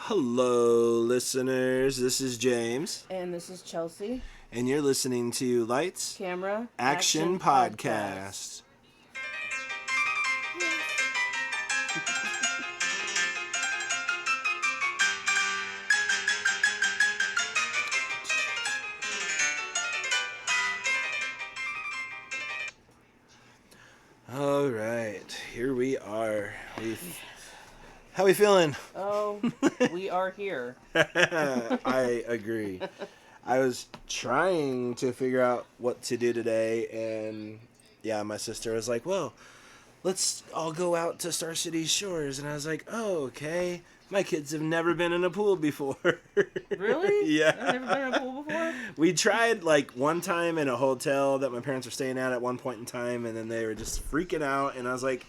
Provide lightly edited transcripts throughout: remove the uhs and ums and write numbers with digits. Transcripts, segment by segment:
Hello, listeners. This is James. And this is Chelsea. And you're listening to Lights, Camera, Action Podcast. All right, here we are. How we feeling? Oh, we are here. I agree. I was trying to figure out what to do today, and yeah, my sister was like, well, let's all go out to Star City Shores. And I was like, oh, okay. My kids have never been in a pool before. Really? Yeah. I've never been in a pool before? We tried like one time in a hotel that my parents were staying at one point in time, and then they were just freaking out, and I was like,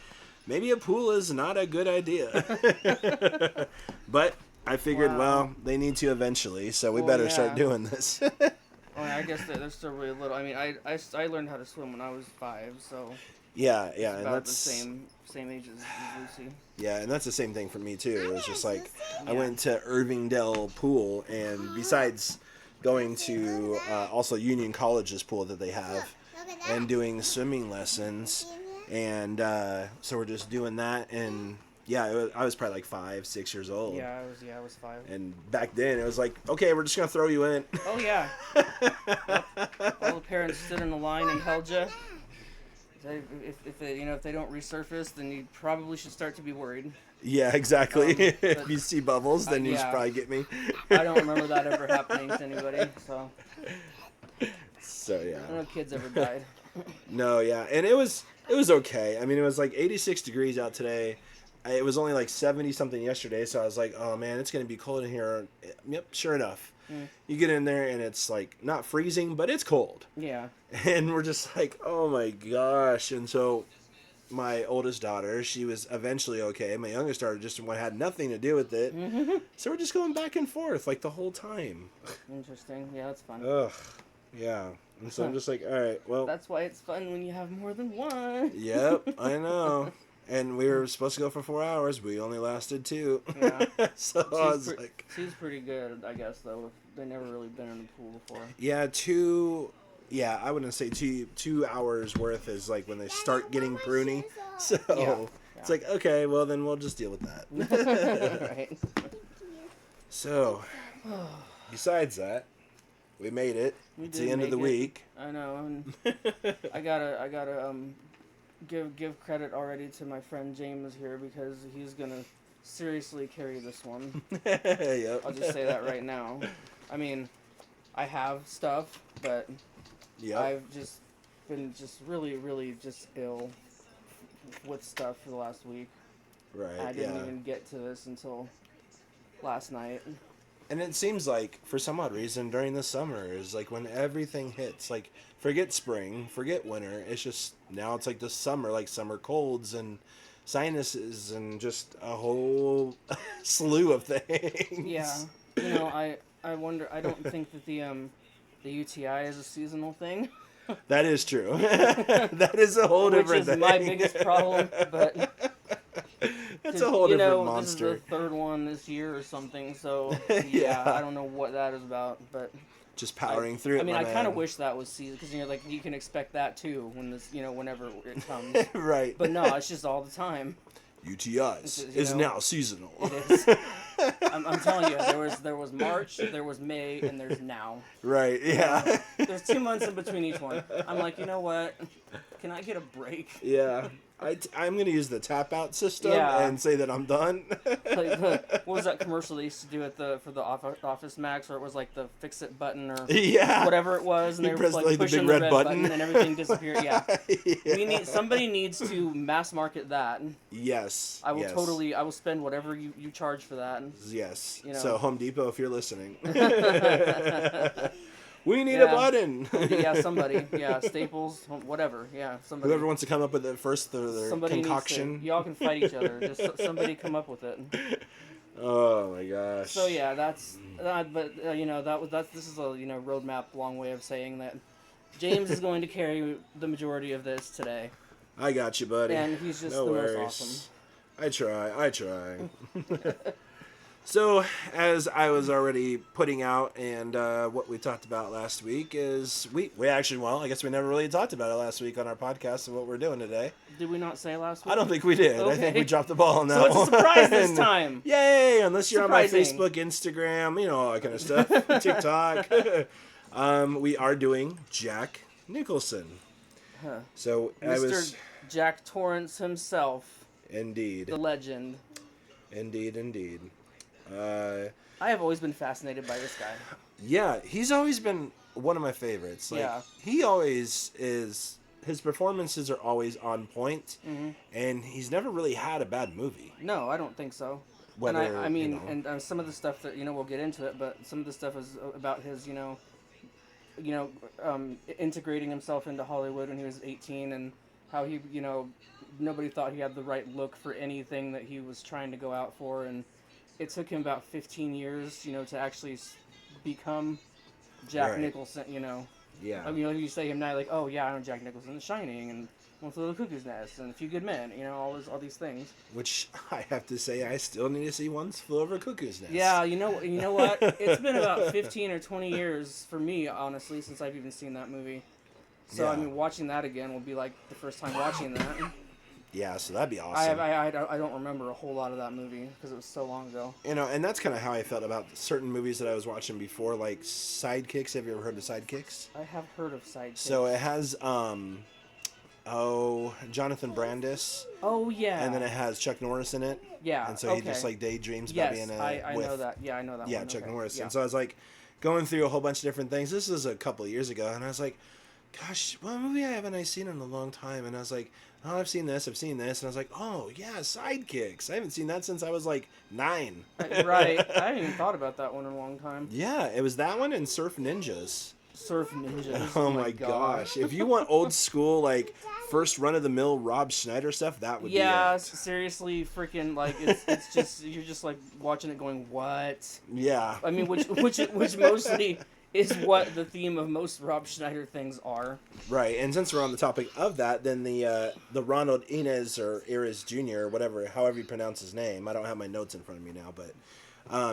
maybe a pool is not a good idea. But I figured, well, they need to eventually, so we better start doing this. Well, I guess they're still really little. I mean, I learned how to swim when I was 5, so yeah, it's and about that's the same age as Lucy. Yeah, and that's the same thing for me too. It was just like I went to Irvingdale Pool, and besides going to also Union College's pool that they have, and doing swimming lessons, and so we're just doing that, and yeah, I was probably like 5, 6 years old. Yeah, I was 5. And back then it was like, okay, we're just gonna throw you in. Oh yeah. Yep. All the parents stood in the line and held you. If they don't resurface, then you probably should start to be worried. Yeah, exactly. If you see bubbles, then you should probably get me. I don't remember that ever happening to anybody. So yeah. I don't know if kids ever died. No, yeah, and it was okay. I mean, it was like 86 degrees out today. It was only like 70 something yesterday, so I was like, oh man, it's gonna be cold in here. Yep, sure enough. You get in there and it's like not freezing, but it's cold. Yeah. And we're just like, oh my gosh. And so my oldest daughter, she was eventually okay. My youngest daughter just had nothing to do with it. So we're just going back and forth like the whole time. Interesting. Yeah, that's fun. Ugh. Yeah. And so I'm just like, all right, well. That's why it's fun when you have more than one. Yep, I know. And we were supposed to go for 4 hours. We only lasted 2. Yeah. So I was like... She's pretty good, I guess, though. They've never really been in a pool before. Yeah, 2... Yeah, I wouldn't say 2 hours worth is like when they start getting pruny. So it's like, okay, well then we'll just deal with that. Right. So, besides that, we made it. It's the end of the week. I know. And I gotta give credit already to my friend James here, because he's gonna seriously carry this one. Yep. I'll just say that right now. I mean, I have stuff, but I've just been really, really just ill with stuff for the last week. Right. I didn't even get to this until last night. And it seems like, for some odd reason, during the summer is like when everything hits. Like, forget spring, forget winter. It's just, now it's like the summer, like summer colds and sinuses and just a whole slew of things. Yeah. You know, I wonder, I don't think that the UTI is a seasonal thing. That is true. That is a whole different thing. Which is my biggest problem, but... That's a whole different monster. This is the third one this year or something, so yeah, I don't know what that is about, but just powering through it. I mean, I kind of wish that was season, because like you can expect that too when this, whenever it comes. Right. But no, it's just all the time. UTIs is now seasonal. It is. I'm telling you, there was March, there was May, and there's now. Right. Yeah. There's 2 months in between each one. I'm like, you know what? Can I get a break? Yeah. I'm going to use the tap out system and say that I'm done. What was that commercial they used to do for the Office Max, where it was like the fix it button or whatever it was, and they were like pushing the red button and everything disappeared. Yeah. Somebody needs to mass market that. Yes. I will spend whatever you charge for that. Yes. So Home Depot, if you're listening. We need a button. Yeah, somebody. Yeah, Staples, whatever. Yeah, somebody. Whoever wants to come up with it first, their concoction. Y'all can fight each other. Just somebody come up with it. Oh my gosh. So yeah, this is a roadmap, long way of saying that James is going to carry the majority of this today. I got you, buddy. And he's just the most awesome. I try. So, as I was already putting out, and what we talked about last week is we actually, well, I guess we never really talked about it last week on our podcast of what we're doing today. Did we not say last week? I don't think we did. Okay. I think we dropped the ball on that one. So it's a surprise this time. Yay! Unless you're Surprising. On my Facebook, Instagram, all that kind of stuff, TikTok. We are doing Jack Nicholson. Huh. So Mr. Jack Torrance himself. Indeed. The legend. Indeed. I have always been fascinated by this guy. Yeah, he's always been one of my favorites. He always is. His performances are always on point, and he's never really had a bad movie. No, I don't think so. Whether, and some of the stuff that we'll get into it, but some of the stuff is about his integrating himself into Hollywood when he was 18, and how he nobody thought he had the right look for anything that he was trying to go out for, and it took him about 15 years, to actually become Jack Nicholson, Yeah. I mean, you say him now, like, oh yeah, I'm Jack Nicholson, The Shining, and One Flew Over the Cuckoo's Nest, and A Few Good Men, all these things. Which I have to say, I still need to see One Flew Over the Cuckoo's Nest. Yeah, you know what? It's been about 15 or 20 years for me, honestly, since I've even seen that movie. So yeah. I mean, watching that again will be like the first time watching that. Yeah, so that'd be awesome. I don't remember a whole lot of that movie because it was so long ago. And that's kind of how I felt about certain movies that I was watching before, like Sidekicks. Have you ever heard of Sidekicks? I have heard of Sidekicks. So it has, Jonathan Brandis. Oh, yeah. And then it has Chuck Norris in it. Yeah, And so he just, daydreams about being I know that. Yeah, I know that one. Yeah, Chuck Norris. Yeah. And so I was, going through a whole bunch of different things. This was a couple of years ago, and I was like, gosh, what movie haven't I seen in a long time? And I was like, oh, I've seen this. And I was like, oh, yeah, Sidekicks. I haven't seen that since I was, 9. Right. I haven't even thought about that one in a long time. Yeah, it was that one and Surf Ninjas. Surf Ninjas. Oh, my gosh. If you want old school, first run-of-the-mill Rob Schneider stuff, that would be it. Yeah, seriously, freaking, it's just, you're just, watching it going, what? Yeah. I mean, which mostly is what the theme of most Rob Schneider things are. Right, and since we're on the topic of that, then the Ronald Inez or Iris Jr. or whatever, however you pronounce his name, I don't have my notes in front of me now, but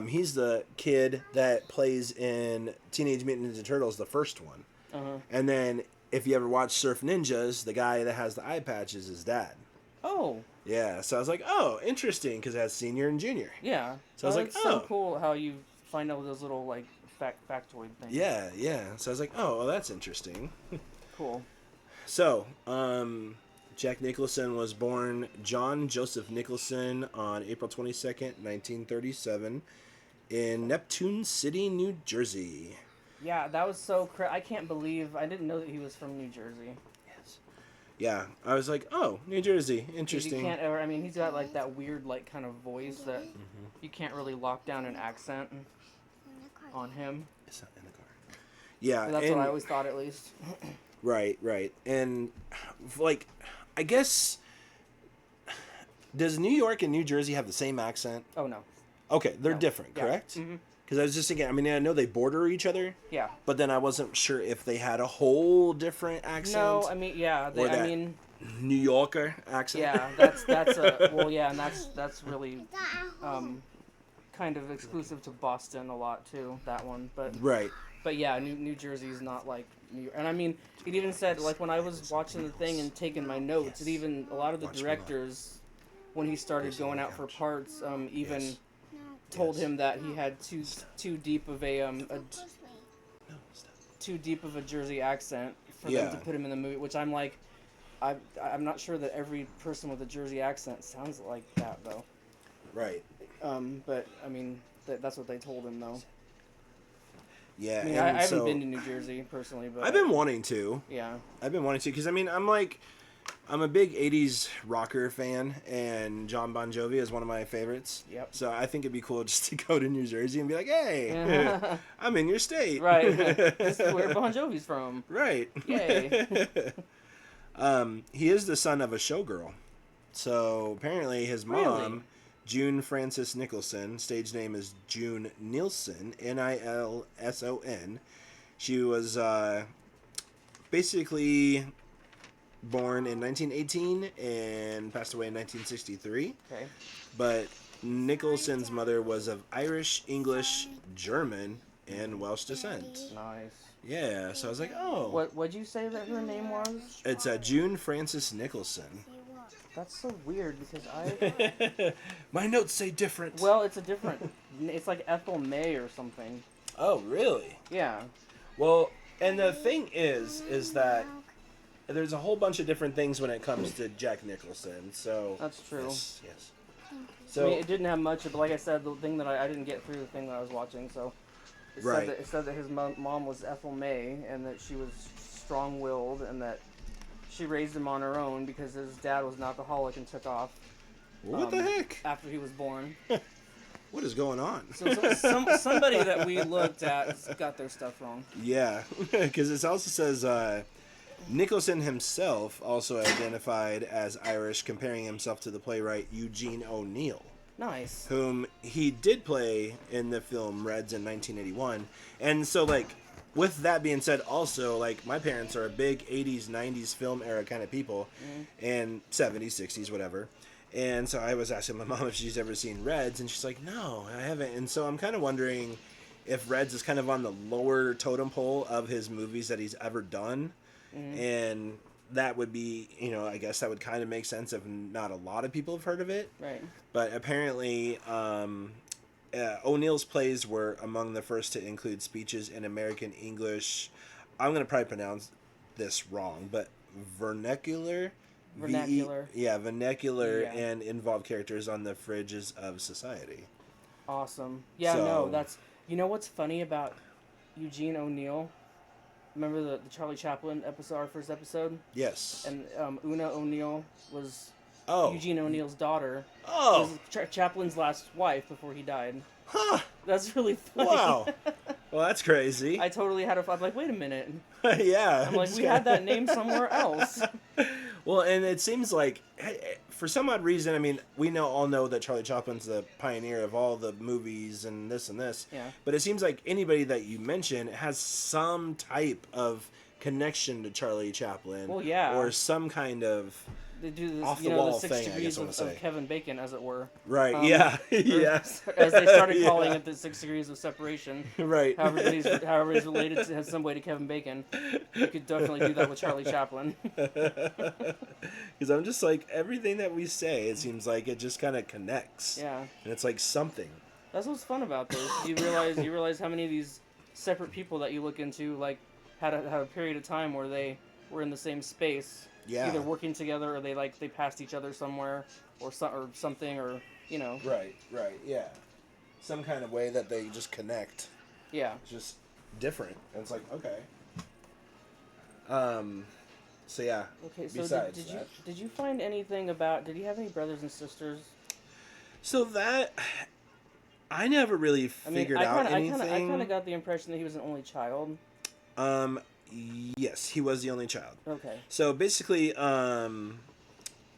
he's the kid that plays in Teenage Mutant Ninja Turtles, the first one. Uh-huh. And then if you ever watch Surf Ninjas, the guy that has the eye patch is his dad. Oh. Yeah, so I was like, oh, interesting, because it has senior and junior. Yeah. So I was like, it's so cool how you find out those little, factoid things. Yeah. So I was like, oh, well, that's interesting. Cool. So, Jack Nicholson was born John Joseph Nicholson on April 22nd, 1937, in Neptune City, New Jersey. Yeah, that was so I can't believe, I didn't know that he was from New Jersey. Yes. Yeah, I was like, oh, New Jersey, interesting. You can't ever, he's got, that weird, kind of voice that you can't really lock down an accent on him. It's not in the car. Yeah. That's what I always thought, at least. Right. And, I guess, does New York and New Jersey have the same accent? Oh, no. Okay, they're different, correct? Mm-hmm. Because I was just thinking, I know they border each other. Yeah. But then I wasn't sure if they had a whole different accent. No, New Yorker accent. Yeah, that's and that's really kind of exclusive to Boston a lot too, that one. But right. But yeah, New Jersey's not like New York. And it even said, when I was watching the thing and taking my notes, it even, a lot of the directors, when he started going out for parts, told him that he had too deep of a Jersey accent for them to put him in the movie, which I'm like, I'm not sure that every person with a Jersey accent sounds like that though. Right. But that's what they told him though. Yeah. I haven't been to New Jersey personally, but I've been wanting to. Yeah. I've been wanting to because I'm a big 80s rocker fan, and John Bon Jovi is one of my favorites. Yep. So I think it'd be cool just to go to New Jersey and be like, hey, I'm in your state. Right. This is where Bon Jovi's from. Right. Yay. He is the son of a showgirl. So apparently his mom, June Frances Nicholson, stage name is June Nilsson, Nilson. She was basically born in 1918 and passed away in 1963. Okay. But Nicholson's mother was of Irish, English, German, and Welsh descent. Nice. Yeah, so I was like, oh. What'd you say that her name was? It's June Frances Nicholson. That's so weird because I... My notes say different. Well, it's a different... It's like Ethel May or something. Oh, really? Yeah. Well, and the thing is that there's a whole bunch of different things when it comes to Jack Nicholson, so... That's true. Yes. So, I mean, it didn't have much, but like I said, the thing that I didn't get through the thing that I was watching, so... It said that his mom was Ethel May, and that she was strong-willed, and that she raised him on her own because his dad was an alcoholic and took off. What the heck? After he was born. What is going on? So somebody that we looked at got their stuff wrong. Yeah, because it also says Nicholson himself also identified as Irish, comparing himself to the playwright Eugene O'Neill. Nice. Whom he did play in the film Reds in 1981. And so, like, with that being said, also, like, my parents are a big 80s, 90s film era kind of people, and 70s, 60s, whatever. And so I was asking my mom if she's ever seen Reds, and she's like, no, I haven't. And so I'm kind of wondering if Reds is kind of on the lower totem pole of his movies that he's ever done. And that would be, you know, I guess that would kind of make sense if not a lot of people have heard of it. Right. But apparently, O'Neill's plays were among the first to include speeches in American English. I'm going to probably pronounce this wrong, but vernacular. Vernacular. Vernacular, and involve characters on the fringes of society. Awesome. Yeah, so, no, that's... You know what's funny about Eugene O'Neill? Remember the Charlie Chaplin episode, our first episode? Yes. And Una O'Neill was Oh. Eugene O'Neill's daughter. Oh. Was Chaplin's last wife before he died. Huh. That's really funny. Wow. Well, that's crazy. I totally had I'm like, wait a minute. Yeah. I'm like, we had that name somewhere else. Well, and it seems like, for some odd reason, I mean, we all know that Charlie Chaplin's the pioneer of all the movies and this and this. Yeah. But it seems like anybody that you mention has some type of connection to Charlie Chaplin. Well, yeah. Or some kind of... They do this, off the the wall 6 thing, degrees I guess of Kevin Bacon, as it were. Right, yeah. Yes. As they started calling it the 6 degrees of separation. Right. However he's related to, has some way to Kevin Bacon. You could definitely do that with Charlie Chaplin. Because I'm just like, everything that we say, it seems like it just kind of connects. Yeah. And it's like something. That's what's fun about this. You realize how many of these separate people that you look into, like, had a period of time where they were in the same space. Yeah. Either working together or they passed each other somewhere or something, or, you know. Right, yeah. Some kind of way that they just connect. Yeah. It's just different. And it's like, okay. So yeah. Okay, so did you find anything about, did he have any brothers and sisters? So that, I never really figured out anything. I kind of got the impression that he was an only child. Yes, he was the only child. Okay. So basically, going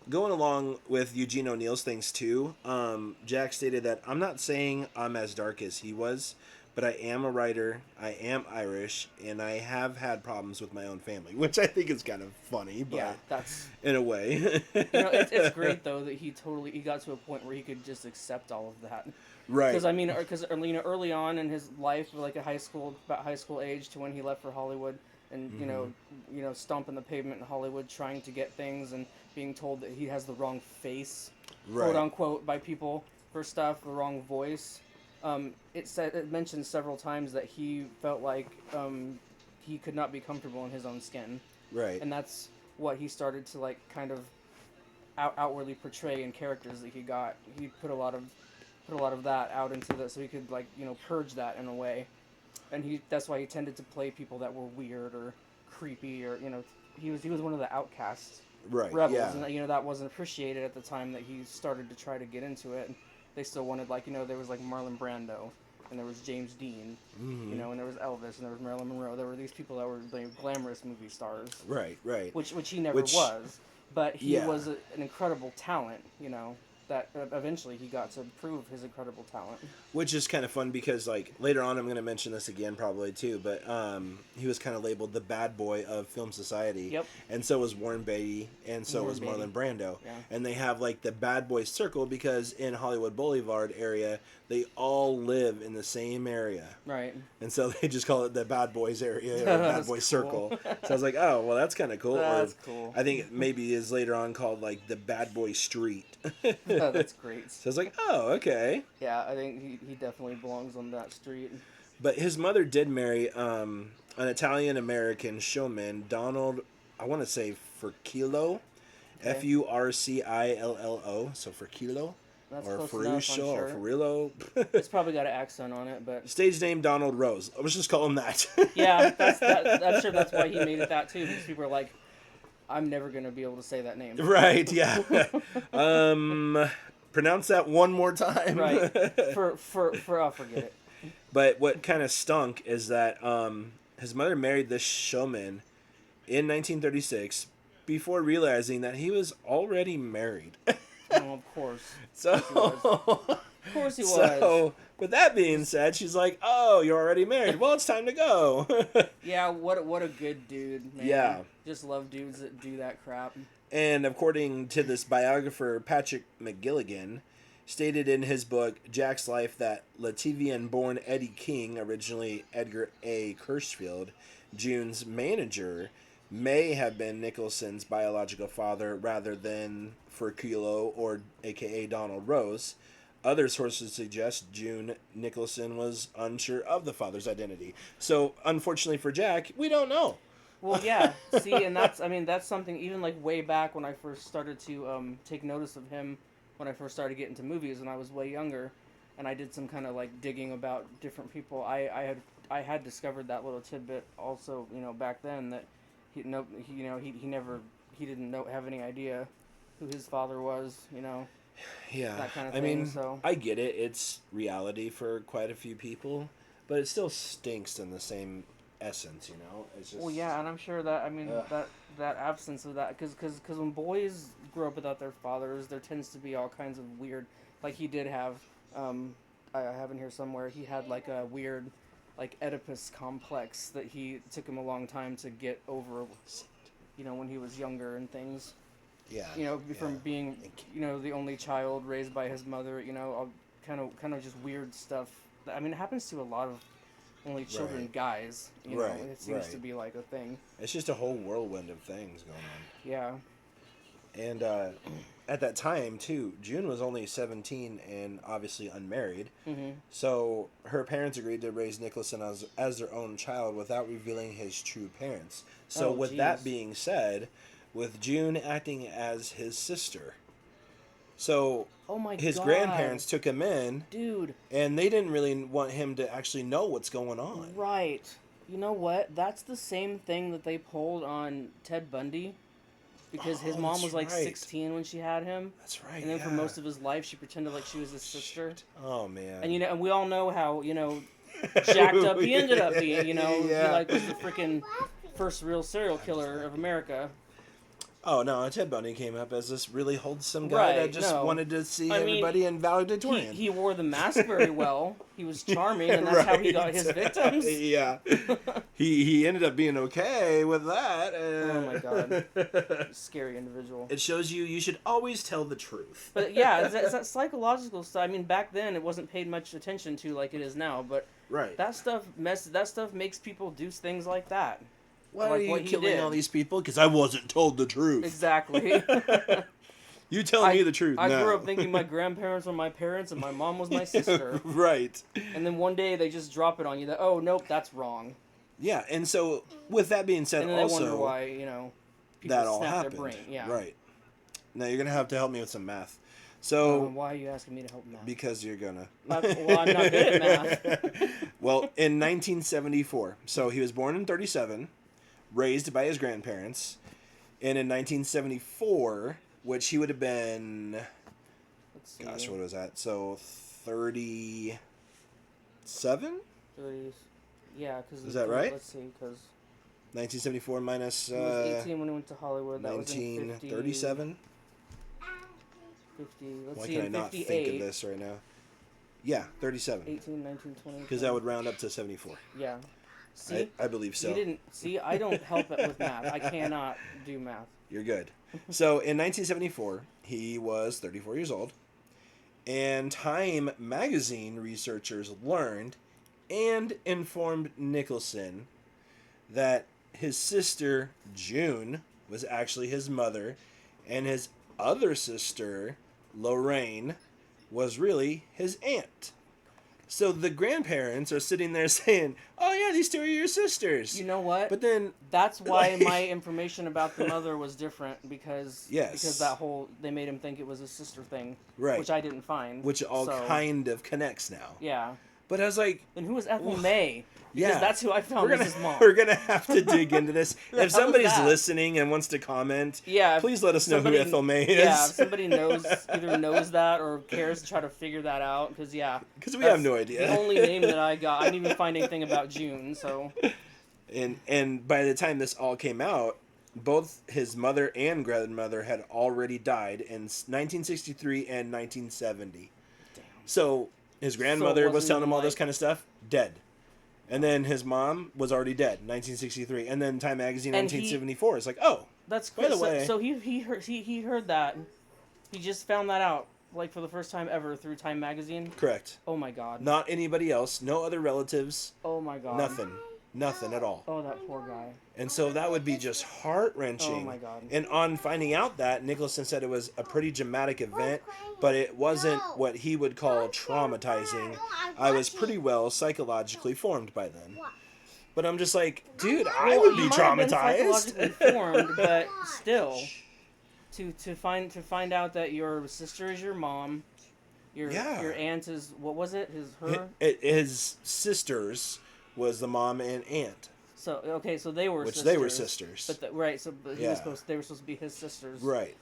along with Eugene O'Neill's things too, Jack stated that I'm not saying I'm as dark as he was, but I am a writer, I am Irish, and I have had problems with my own family, which I think is kind of funny, but yeah, that's in a way. It's great though that he got to a point where he could just accept all of that. Right. Because early on in his life, like about high school age to when he left for Hollywood, and stomping the pavement in Hollywood trying to get things and being told that he has the wrong face, quote unquote, by people for stuff, the wrong voice. It mentioned several times that he felt like he could not be comfortable in his own skin. Right. And that's what he started to like kind of outwardly portray in characters that he got. He put a lot of that out into this so he could purge that in a way. And that's why he tended to play people that were weird or creepy, or he was one of the outcasts, rebels, yeah. And that wasn't appreciated at the time that he started to try to get into it. And they still wanted there was like Marlon Brando, and there was James Dean, and there was Elvis, and there was Marilyn Monroe. There were these people that were glamorous movie stars, right, which he never was, but he was an incredible talent, that eventually he got to prove his incredible talent. Which is kind of fun because, like, later on I'm going to mention this again probably too, but he was kind of labeled the bad boy of film society. Yep. And so was Warren Beatty, and so was Marlon Brando. Yeah. And they have, like, the bad boy circle because in Hollywood Boulevard area, they all live in the same area. Right. And so they just call it the bad boys area or bad boy circle. So I was like, oh, well, that's kind of cool. That's cool. I think it maybe is later on called, like, the bad boy street. Oh, that's great. So I was like, oh, okay. Yeah, I think he definitely belongs on that street. But his mother did marry an Italian-American showman, Donald, I want to say Furcillo, okay. Furcillo, so Furcillo. That's or close enough, Ferruccio, sure. or Furillo. It's probably got an accent on it, but... Stage name, Donald Rose. Let's just call him that. Yeah, I'm sure that's why he made it that, too, because people are like, I'm never going to be able to say that name. Right, yeah. Pronounce that one more time. Right. I'll forget it. But what kind of stunk is that his mother married this showman in 1936 before realizing that he was already married. Oh, of course. So, of course he was. So, with that being said, she's like, "Oh, you're already married. Well, it's time to go." Yeah, what a good dude, man. Yeah. Just love dudes that do that crap. And according to this biographer, Patrick McGilligan, stated in his book, Jack's Life, that Latvian-born Eddie King, originally Edgar A. Kirschfield, June's manager, may have been Nicholson's biological father rather than Furcillo or a.k.a. Donald Rose. Other sources suggest June Nicholson was unsure of the father's identity. So, unfortunately for Jack, we don't know. Well, yeah. See, and that's something, even like way back when I first started to take notice of him, when I first started getting into movies when I was way younger, and I did some kind of like digging about different people. I had discovered that little tidbit also, back then, that he didn't have any idea who his father was, Yeah, that kind of thing. So I get it. It's reality for quite a few people, but it still stinks in the same essence, It's just... Well, yeah, and I'm sure that that absence of that, because when boys grow up without their fathers, there tends to be all kinds of weird, like he did have, I have in here somewhere, he had like a weird, like Oedipus complex that he took him a long time to get over, when he was younger and things. Yeah. From being, the only child raised by his mother, all kind of just weird stuff. I mean, it happens to a lot of only children, right. Guys. It seems to be like a thing. It's just a whole whirlwind of things going on. Yeah. And at that time, too, June was only 17 and obviously unmarried. Mm-hmm. So her parents agreed to raise Nicholson as their own child without revealing his true parents. So that being said, with June acting as his sister. So his grandparents took him in. Dude. And they didn't really want him to actually know what's going on. Right. You know what? That's the same thing that they pulled on Ted Bundy. Because his mom was like 16 when she had him. That's right. And then for most of his life, she pretended like she was his sister. Oh, man. And and we all know how, jacked up he ended up being, Yeah. He was the freaking first real serial killer of America. Oh, no, Ted Bundy came up as this really wholesome guy that just wanted to see everybody in valedictorian. He wore the mask very well. He was charming, and that's how he got his victims. Yeah. he ended up being okay with that. Oh, my God. Scary individual. It shows you should always tell the truth. But, yeah, it's that psychological stuff. I mean, back then, it wasn't paid much attention to like it is now, but that stuff makes people do things like that. Why are you killing all these people? Because I wasn't told the truth. Exactly. You tell me the truth. I grew up thinking my grandparents were my parents and my mom was my sister. Right. And then one day they just drop it on you that, oh, nope, that's wrong. Yeah, and so with that being said, and then also... they wonder why, people that all snap happened. Their brain. Yeah. Right. Now you're going to have to help me with some math. So... why are you asking me to help math? Because you're going to. Well, I'm not good at math. Well, in 1974, so he was born in 1937... raised by his grandparents, and in 1974, which he would have been, gosh, what was that? So 37? 30s. Yeah, because is that right? Let's see, because 1974 minus. He was 18 when he went to Hollywood. That 1937. 50. Let's Why see, can I not think of this right now? Yeah, 37. 18, 19, 20. Because that would round up to 74. Yeah. See? I believe so. You didn't... See, I don't help it with math. I cannot do math. You're good. So, in 1974, he was 34 years old. And Time magazine researchers learned and informed Nicholson that his sister, June, was actually his mother, and his other sister, Lorraine, was really his aunt. So the grandparents are sitting there saying, "Oh yeah, these two are your sisters." You know what? But then that's why my information about the mother was different because that whole they made him think it was a sister thing, right? Which I didn't find, which all kind of connects now. Yeah. But I was like, then who was Ethel May? Because that's who I found as his mom. We're going to have to dig into this. If somebody's listening and wants to comment, please let us know who Ethel May is. Yeah, if somebody either knows that or cares to try to figure that out. Because we have no idea. The only name that I got, I didn't even find anything about June, so. And by the time this all came out, both his mother and grandmother had already died in 1963 and 1970. Damn. So his grandmother was telling him all this kind of stuff, dead. And then his mom was already dead, 1963. And then Time Magazine, 1974. It's like, oh, that's by the way. So he heard that. He just found that out, like, for the first time ever through Time Magazine? Correct. Oh, my God. Not anybody else. No other relatives. Oh, my God. Nothing at all. Oh, that poor guy. And so that would be just heart-wrenching. Oh, my God. And on finding out that, Nicholson said it was a pretty dramatic event, but it wasn't what he would call traumatizing. I was pretty well psychologically formed by then. But I'm just like, dude, I would be traumatized. Psychologically formed, but still, to find out that your sister is your mom, your aunt is, what was it? His sisters was the mom and aunt. So okay, so they were which sisters. They were sisters, but right. So but they were supposed to be his sisters. Right.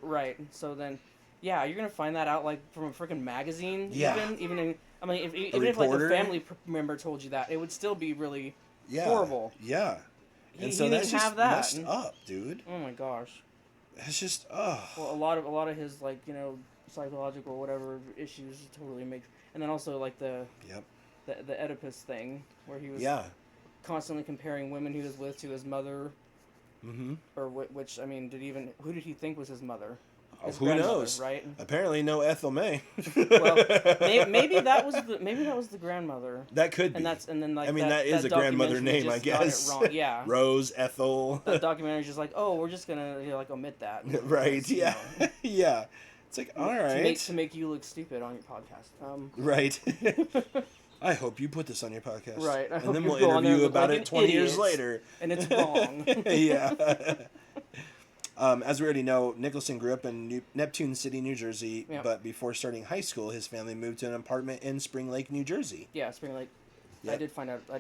Right. So then, yeah, you're gonna find that out like from a freaking magazine. Yeah. Even if like a family member told you that, it would still be really horrible. Yeah. And so that's just messed up, dude. Oh my gosh. It's just Well, a lot of his like psychological whatever issues totally make, and then also like the Oedipus thing where he was constantly comparing women he was with to his mother. Mm-hmm. Or which who did he think was his mother? Who knows? Right? Apparently, no Ethel May. Well, maybe that was the grandmother. That could be. That is a grandmother name, I guess. Got it wrong. Yeah. Rose, Ethel. The documentary's just like, oh, we're just gonna omit that. Right. Yeah. Yeah. It's like, all right. To make you look stupid on your podcast. Right. I hope you put this on your podcast. Right. And then we'll interview you about it 20 years later. And it's wrong. Yeah. As we already know, Nicholson grew up in Neptune City, New Jersey, but before starting high school, his family moved to an apartment in Spring Lake, New Jersey. Yeah, Spring Lake. Yep. I did find out. I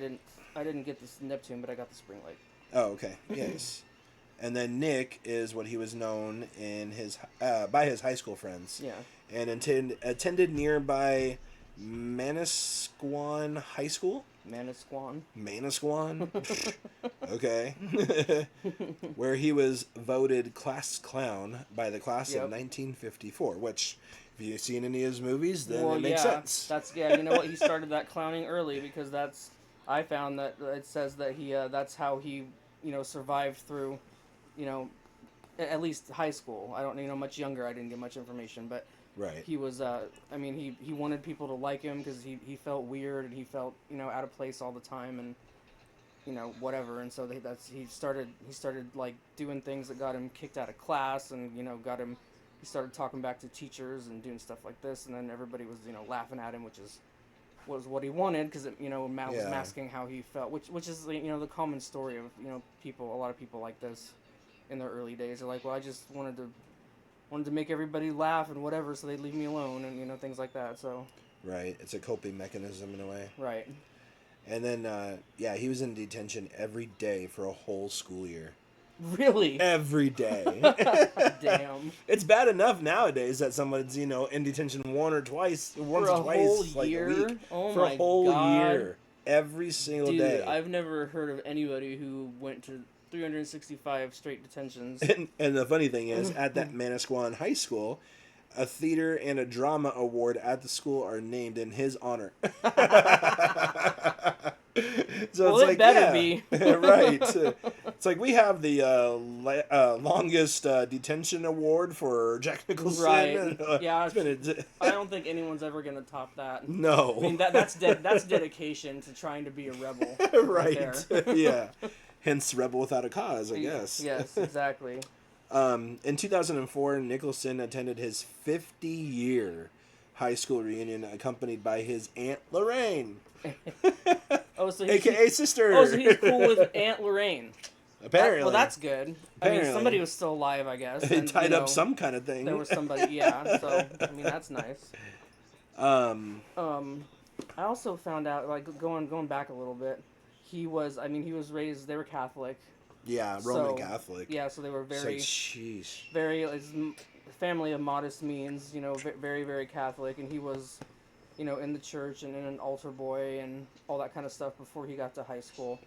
didn't get this Neptune, but I got the Spring Lake. Oh, okay. Yes. And then Nick is what he was known in by his high school friends. Yeah. And attended nearby Manasquan High School. Manasquan. Okay. Where he was voted class clown by the class of 1954, which, if you've seen any of his movies, then it makes sense. You know what? He started that clowning early because I found that it says that that's how he, survived through, at least high school. I don't, much younger, I didn't get much information, but right. He was, he wanted people to like him because he felt weird and he felt, out of place all the time and, whatever. And so he started like doing things that got him kicked out of class and, he started talking back to teachers and doing stuff like this. And then everybody was, laughing at him, which was what he wanted because, was masking how he felt, which is, the common story of, a lot of people like this in their early days. They're like, well, I just wanted to make everybody laugh and whatever, so they'd leave me alone and things like that. So right, it's a coping mechanism in a way. Right. And then he was in detention every day for a whole school year. Really? Every day. Damn. It's bad enough nowadays that someone's in detention once or twice a week. Oh for my a whole God. year, every single day. Dude, I've never heard of anybody who went to 365 straight detentions. And the funny thing is, at that Manasquan High School, a theater and a drama award at the school are named in his honor. So well, it better be. Right. It's like we have the longest detention award for Jack Nicholson. Right. And, yeah. I don't think anyone's ever gonna top that. No. I mean that's dedication to trying to be a rebel. Right. Yeah. Hence, rebel without a cause, I guess. Yes, exactly. In 2004, Nicholson attended his 50-year high school reunion, accompanied by his Aunt Lorraine. AKA sister. Oh, so he's cool with Aunt Lorraine. Apparently. Well, that's good. Apparently. I mean, somebody was still alive, I guess. They tied up some kind of thing. There was somebody, yeah. So, I mean, that's nice. I also found out, like, going back a little bit, he was raised, they were Catholic. Yeah, Roman Catholic. Yeah, so they were very, sheesh. very, family of modest means, very, very Catholic, and he was, in the church and in an altar boy and all that kind of stuff before he got to high school.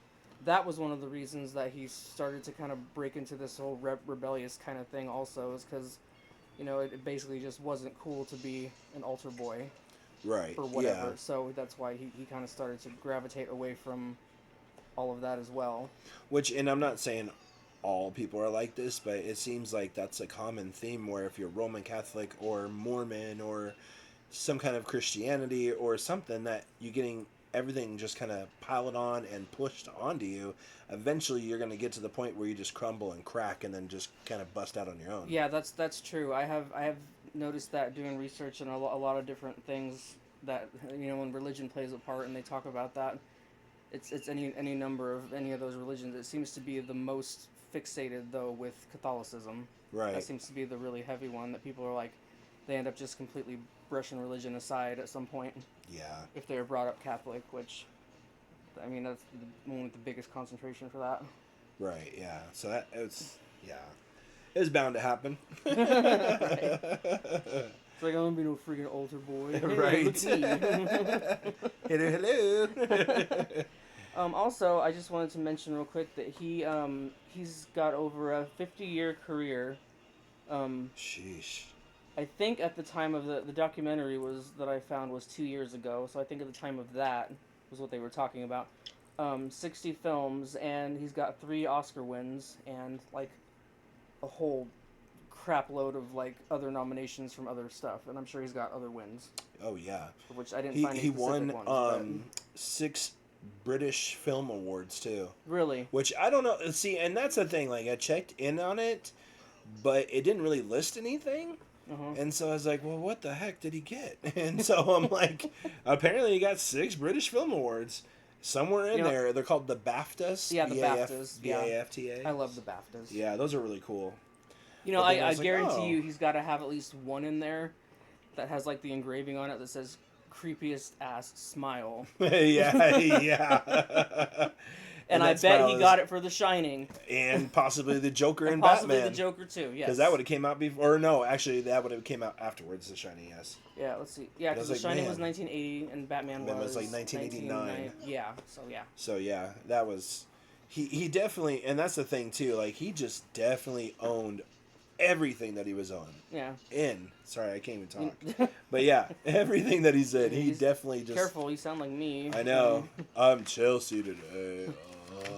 That was one of the reasons that he started to kind of break into this whole rebellious kind of thing also, is because, it basically just wasn't cool to be an altar boy. Right. Or whatever. Yeah. So that's why he kind of started to gravitate away from all of that as well. And I'm not saying all people are like this, but it seems like that's a common theme where if you're Roman Catholic or Mormon or some kind of Christianity or something, that you're getting everything just kind of piled on and pushed onto you, eventually you're going to get to the point where you just crumble and crack and then just kind of bust out on your own. Yeah, that's true. I have noticed that doing research on a lot of different things that, when religion plays a part, and they talk about that. It's any number of any of those religions. It seems to be the most fixated, though, with Catholicism. Right. That seems to be the really heavy one that people are like, they end up just completely brushing religion aside at some point. Yeah. If they're brought up Catholic, which, I mean, that's one of the biggest concentration for that. Right, yeah. So it was bound to happen. Right. It's like, I don't be no freaking altar boy. Hey, right. Look at me. Hello. Also, I just wanted to mention real quick that he's got over a 50-year career. Sheesh. I think at the time of the documentary that I found was 2 years ago, so I think at the time of that was what they were talking about. 60 films, and he's got 3 Oscar wins, and like a whole crap load of like other nominations from other stuff, and I'm sure he's got other wins. Oh yeah. Which I didn't find any specific ones. 6 British Film Awards too. Really? Which I don't know. See, and that's the thing. Like I checked in on it, but it didn't really list anything. Uh-huh. And so I was like, well, what the heck did he get? And so I'm like, apparently he got 6 British Film Awards. Somewhere in there. They're called the BAFTAs. Yeah, the BAFTAs. BAFTA. I love the BAFTAs. Yeah, those are really cool. I guarantee you he's got to have at least one in there that has like the engraving on it that says creepiest ass smile. Yeah. And I bet he got it for The Shining. And possibly the Joker and possibly Batman. The Joker too, yes. Because that would have came out before. Or no, actually that would have came out afterwards, The Shining, yes. Yeah, let's see. Yeah, because The Shining was 1980 and Batman was like 1989. Yeah, so yeah. So yeah, that was... He definitely... And that's the thing too. Like, he just definitely owned everything that he was on. Yeah. Sorry, I can't even talk. But yeah, everything that he said, he definitely just... Careful, you sound like me. I know. I'm Chelsea today.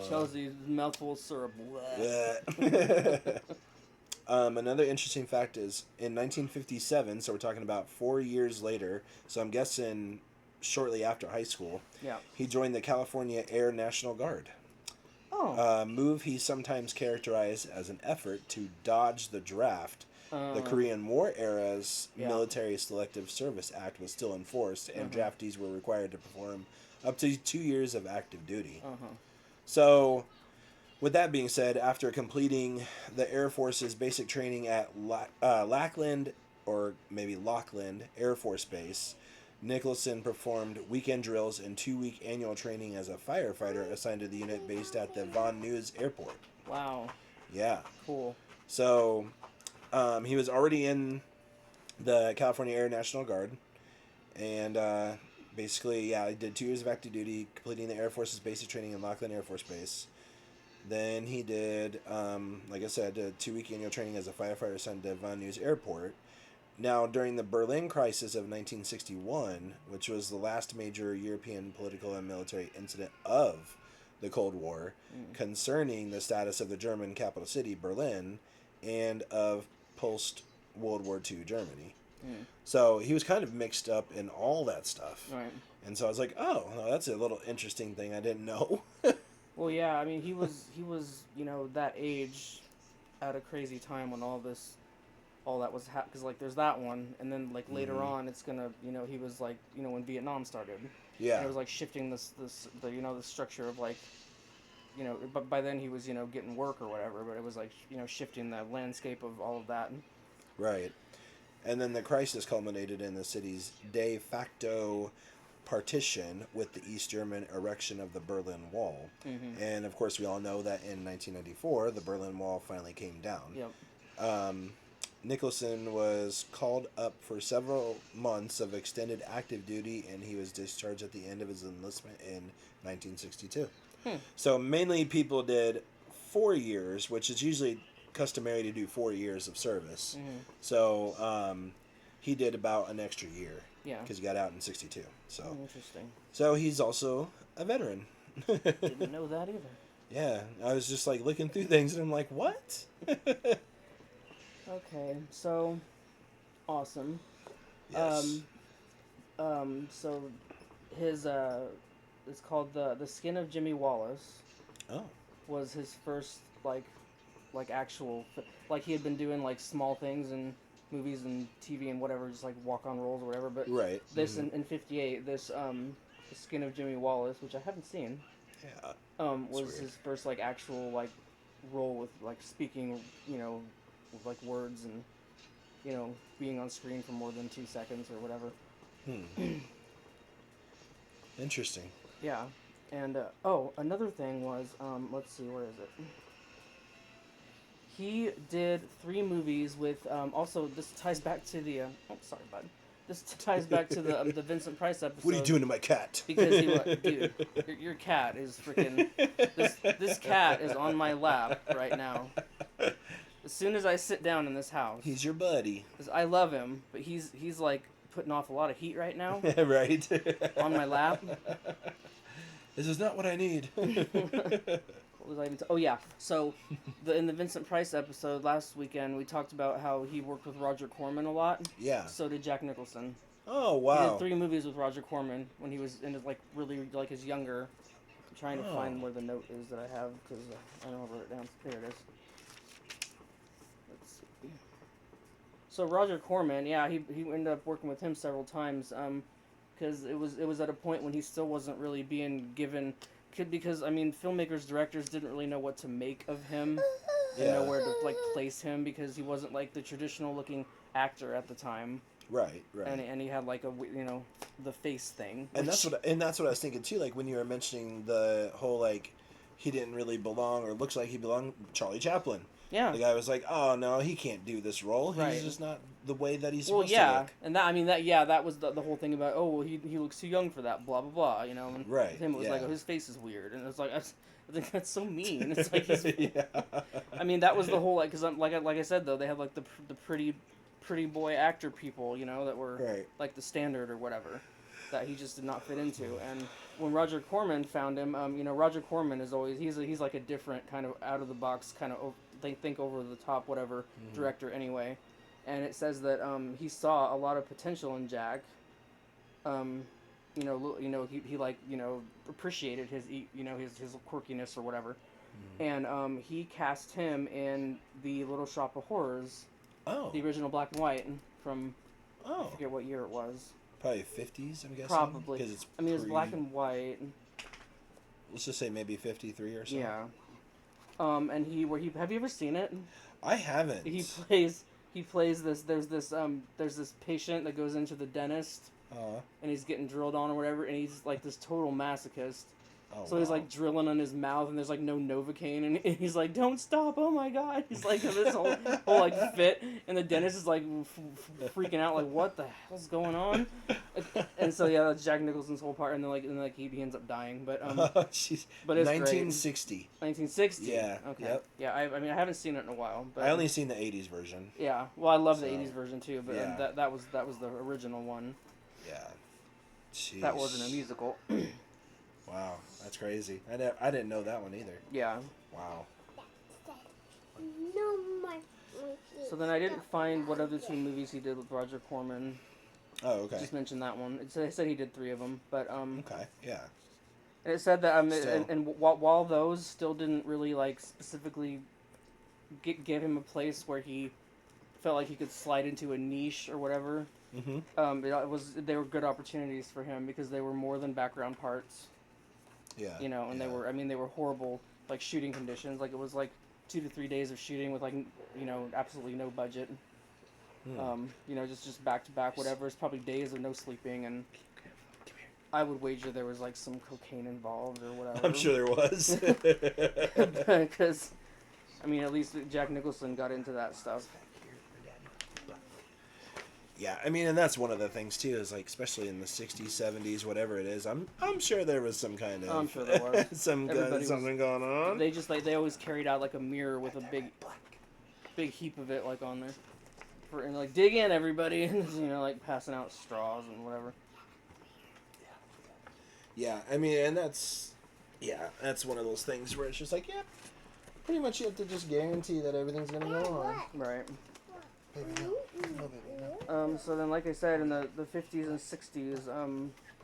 Chelsea's mouthful of syrup. Another interesting fact is, in 1957, so we're talking about 4 years later, so I'm guessing shortly after high school, he joined the California Air National Guard. Oh. Move he sometimes characterized as an effort to dodge the draft. The Korean War era's Military Selective Service Act was still in force, and draftees were required to perform up to 2 years of active duty. So, with that being said, after completing the Air Force's basic training at Lackland, or maybe Lockland Air Force Base, Nicholson performed weekend drills and 2-week annual training as a firefighter assigned to the unit based at the Von Nuys Airport. Wow. Yeah. Cool. So, he was already in the California Air National Guard, and basically, he did 2 years of active duty, completing the Air Force's basic training in Lackland Air Force Base. Then he did, like I said, a 2-week annual training as a firefighter assigned to Von Nuys Airport. Now, during the Berlin Crisis of 1961, which was the last major European political and military incident of the Cold War, concerning the status of the German capital city, Berlin, and of post-World War II Germany. So he was kind of mixed up in all that stuff. Right. And so I was like, oh, no, that's a little interesting thing I didn't know. Well, yeah, I mean, he was, that age at a crazy time when all that was because like there's that one, and then like later on it's gonna, he was like, when Vietnam started. Yeah. And it was like shifting the structure of like, but by then he was, getting work or whatever, but it was like, shifting the landscape of all of that. Right. And then the crisis culminated in the city's de facto partition with the East German erection of the Berlin Wall. And of course we all know that in 1994 the Berlin Wall finally came down. Yep. Nicholson was called up for several months of extended active duty, and he was discharged at the end of his enlistment in 1962. So mainly people did 4 years, which is usually customary to do 4 years of service. So he did about an extra year. Yeah. Because he got out in 62. So interesting. So he's also a veteran. Didn't know that either. Yeah, I was just like looking through things and I'm like, what? Okay, so awesome. Yes. So his it's called the Skin of Jimmy Wallace. Oh. Was his first like actual like he had been doing like small things in movies and TV and whatever, just like walk-on roles or whatever. But right. This in '58, this the Skin of Jimmy Wallace, which I haven't seen. Yeah. Was his first like actual like role with like speaking, with like words and being on screen for more than 2 seconds or whatever. Interesting. Yeah. And another thing was let's see, where is it? He did 3 movies with also this ties back to the sorry bud. This ties back to the Vincent Price episode. What are you doing to my cat? Because dude, your cat is freaking. This cat is on my lap right now. As soon as I sit down in this house. He's your buddy. 'Cause I love him, but he's like putting off a lot of heat right now. Right. On my lap. This is not what I need. What was I even oh yeah. So in the Vincent Price episode last weekend, we talked about how he worked with Roger Corman a lot. Yeah. So did Jack Nicholson. Oh wow. He did 3 movies with Roger Corman when he was in his like really like his younger. I'm trying to find where the note is that I have because I don't wrote it down. There it is. Let's see. So Roger Corman, yeah, he ended up working with him several times. Because it was at a point when he still wasn't really being given. Because I mean, filmmakers, directors didn't really know what to make of him, and know where to like place him because he wasn't like the traditional looking actor at the time. Right. And he had like a the face thing. And that's what I was thinking too. Like when you were mentioning the whole like he didn't really belong or looks like he belonged. Charlie Chaplin. Yeah. The guy was like, oh no, he can't do this role. He's right. just not the way that he's supposed to look. And that was the whole thing about he looks too young for that, blah blah blah, And right. With him it was like, oh, his face is weird, and it's like I think that's so mean. It's like he's, I mean that was the whole like because like I said though they had like the pretty boy actor people that were right. like the standard or whatever that he just did not fit into. And when Roger Corman found him, Roger Corman is always he's like a different kind of out of the box kind of think over the top whatever director anyway. And it says that he saw a lot of potential in Jack. He like appreciated his his quirkiness or whatever, and he cast him in the Little Shop of Horrors, the original black and white from I forget what year it was. Probably 50s, I'm guessing. Probably. Because it's it's black and white. Let's just say maybe 53 or so. Yeah. And have you ever seen it? I haven't. He plays this. There's this patient that goes into the dentist, and he's getting drilled on or whatever, and he's like this total masochist, Oh, so he's like drilling on his mouth, and there's like no Novocaine, and he's like, "Don't stop! Oh my god!" He's like this whole like fit, and the dentist is like freaking out, like, "What the hell's going on?" And so yeah, that's Jack Nicholson's whole part, and then he ends up dying, but but it's 1960. Great. 1960. Yeah. Okay. Yep. Yeah, I mean I haven't seen it in a while, but I only seen the 80s version. Yeah, well I love the 80s version too, but yeah. that was the original one. Yeah. Jeez. That wasn't a musical. Wow, that's crazy. I didn't know that one either. Yeah. Wow. So then I didn't find what other 2 movies he did with Roger Corman. Oh, okay. Just mentioned that one. It said he did 3 of them, but Okay, yeah. And it said that and while those still didn't really like specifically give him a place where he felt like he could slide into a niche or whatever. Mm-hmm. They were good opportunities for him because they were more than background parts. Yeah. You know, and they were horrible like shooting conditions. Like it was like 2 to 3 days of shooting with like absolutely no budget. Just back to back whatever. It's probably days of no sleeping, and I would wager there was like some cocaine involved or whatever. I'm sure there was. Because I mean, at least Jack Nicholson got into that stuff. Yeah, I mean, and that's one of the things too, is like, especially in the 60s, 70s, whatever it is, I'm sure there was some kind of... I'm sure there was. something going on. They just, they always carried out like a mirror with a big heap of it like on there. And like, dig in everybody, and like passing out straws and whatever. Yeah, I mean, and that's one of those things where it's just like, pretty much you have to just guarantee that everything's going to go on. Right. Baby, no, baby, no. So then, like I said, in the 50s and 60s,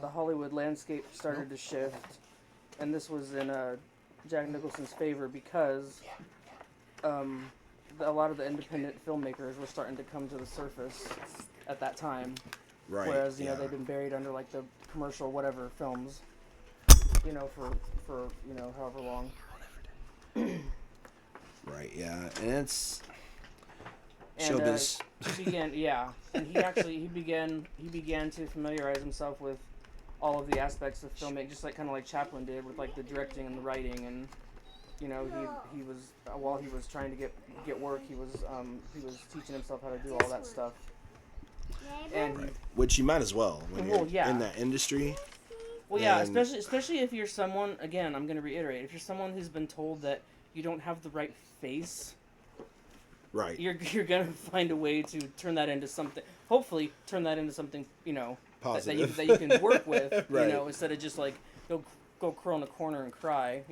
the Hollywood landscape started to shift, and this was in Jack Nicholson's favor because a lot of the independent filmmakers were starting to come to the surface at that time. Right. Whereas they've been buried under like the commercial whatever films, for however long. Right. Yeah, and it's. And showbiz. He began, and he began to familiarize himself with all of the aspects of filmmaking, just like kind of like Chaplin did with like the directing and the writing, and he was while he was trying to get work, he was teaching himself how to do all that stuff. And which you might as well when you're in that industry. Well, yeah, especially if you're someone. Again, I'm going to reiterate: if you're someone who's been told that you don't have the right face. Right. You're gonna find a way to turn that into something. Hopefully, turn that into something positive that you can work with. Right. Instead of just like go curl in a corner and cry.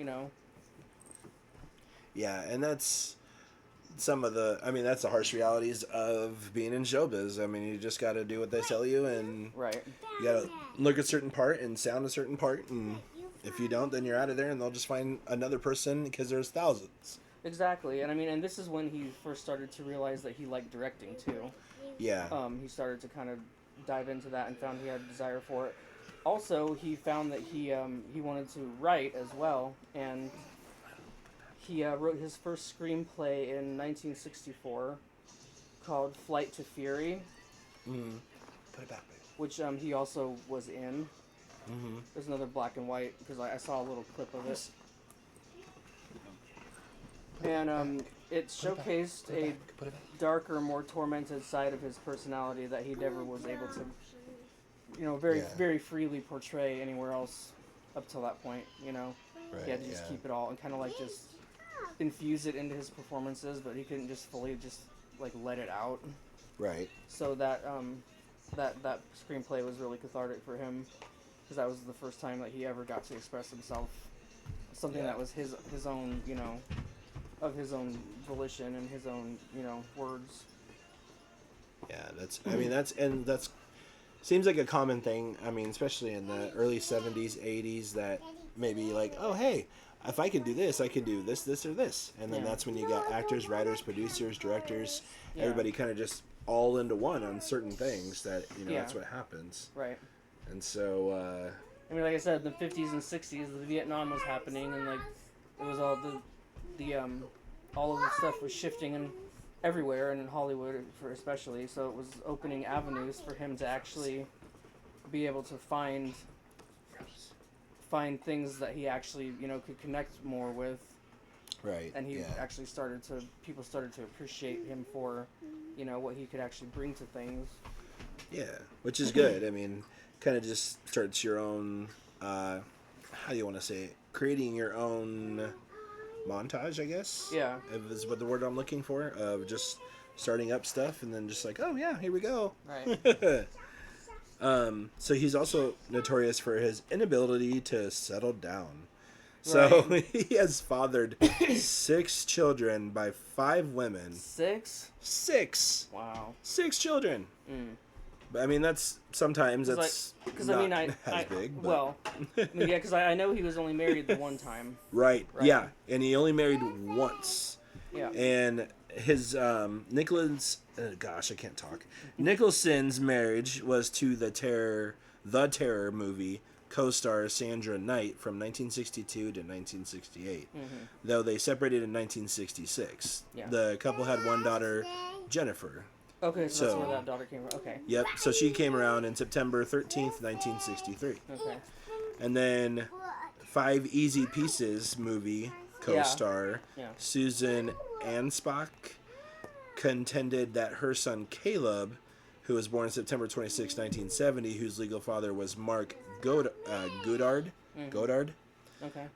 Yeah, and that's some of the. I mean, that's the harsh realities of being in showbiz. I mean, you just got to do what they tell you, and right. You got to look a certain part and sound a certain part, and if you don't, then you're out of there, and they'll just find another person because there's thousands. Exactly, and I mean, and this is when he first started to realize that he liked directing too. Yeah. He started to kind of dive into that and found he had a desire for it. Also, he found that he wanted to write as well, and he wrote his first screenplay in 1964 called Flight to Fury. Mm-hmm. Put it back, baby. Which he also was in. Mm-hmm. There's another black and white because I saw a little clip of it. And it showcased a darker, more tormented side of his personality that he never was able to, very freely portray anywhere else up till that point. Right, he had to just keep it all and kind of like just infuse it into his performances, but he couldn't just fully just like let it out. Right. So that that screenplay was really cathartic for him because that was the first time that he ever got to express himself, something that was his own, of his own volition and his own, words. Yeah, that's seems like a common thing. I mean, especially in the early 70s, 80s, that maybe like, oh, hey, if I can do this, I can do this, this, or this. And then that's when you got actors, writers, producers, directors, everybody kind of just all into one on certain things that, that's what happens. Right. And so, I mean, like I said, the 50s and 60s, the Vietnam was happening, and like, it was all all of the stuff was shifting and everywhere, and in Hollywood especially, so it was opening avenues for him to actually be able to find find things that he actually, could connect more with. Right. And actually people started to appreciate him for, what he could actually bring to things. Yeah, which is good. I mean, kind of just starts your own, how do you want to say it? Creating your own montage, I guess. Yeah. Is what the word I'm looking for, of just starting up stuff and then just like, oh yeah, here we go. Right. So he's also notorious for his inability to settle down. So right. He has fathered 6 children by 5 women. 6? 6. Wow. 6 children. But I mean, that's sometimes that's not as big. But. Well, because I know he was only married the one time. Right. Yeah, and he only married once. Yeah. And his Nicholson's marriage was to the Terror movie co-star Sandra Knight from 1962 to 1968. Though they separated in 1966. Yeah. The couple had one daughter, Jennifer. Okay, so that's where that daughter came from. Okay. Yep. So she came around in September 13th, 1963. Okay. And then Five Easy Pieces movie co-star Susan Anspach contended that her son Caleb, who was born September 26, 1970, whose legal father was Mark Goddard,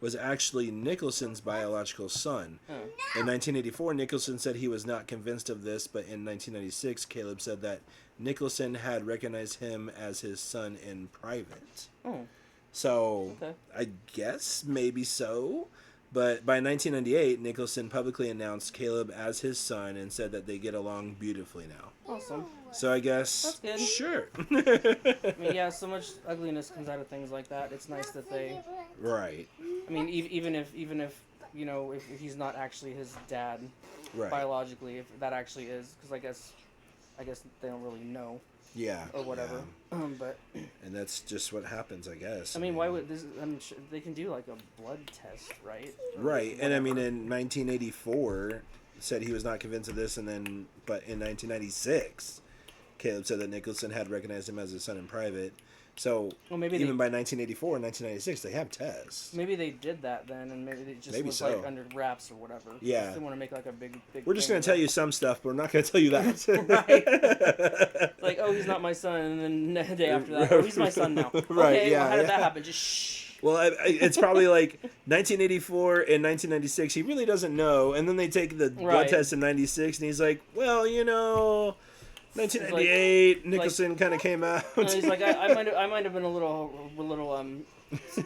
was actually Nicholson's biological son. In 1984, Nicholson said he was not convinced of this, but in 1996, Caleb said that Nicholson had recognized him as his son in private. So, I guess maybe so. But by 1998, Nicholson publicly announced Caleb as his son and said that they get along beautifully now. Awesome. So I guess, that's good. Sure. I mean, yeah, so much ugliness comes out of things like that. It's nice that they... Right. I mean, even if if he's not actually his dad, biologically, if that actually is, because I guess they don't really know. Yeah. Or whatever. Yeah. But. And that's just what happens, I guess. I mean, why would this? I'm sure they can do like a blood test, right? Right, and I mean, in 1984, said he was not convinced of this, but in 1996, Caleb said that Nicholson had recognized him as his son in private. So even by 1984 and 1996, they have tests. Maybe they did that then, and maybe they just was like under wraps or whatever. Yeah, they want to make like a big. We're just going to tell you some stuff, but we're not going to tell you that. Right. Like, oh, he's not my son, and then the day after that, oh, he's my son now. Right. Okay, Yeah. Well, how did that happen? Just shh. Well, it's probably like 1984 and 1996. He really doesn't know, and then they take the blood test in '96, and he's like, well, 1998, Nicholson kind of came out. He's like, I might have been a little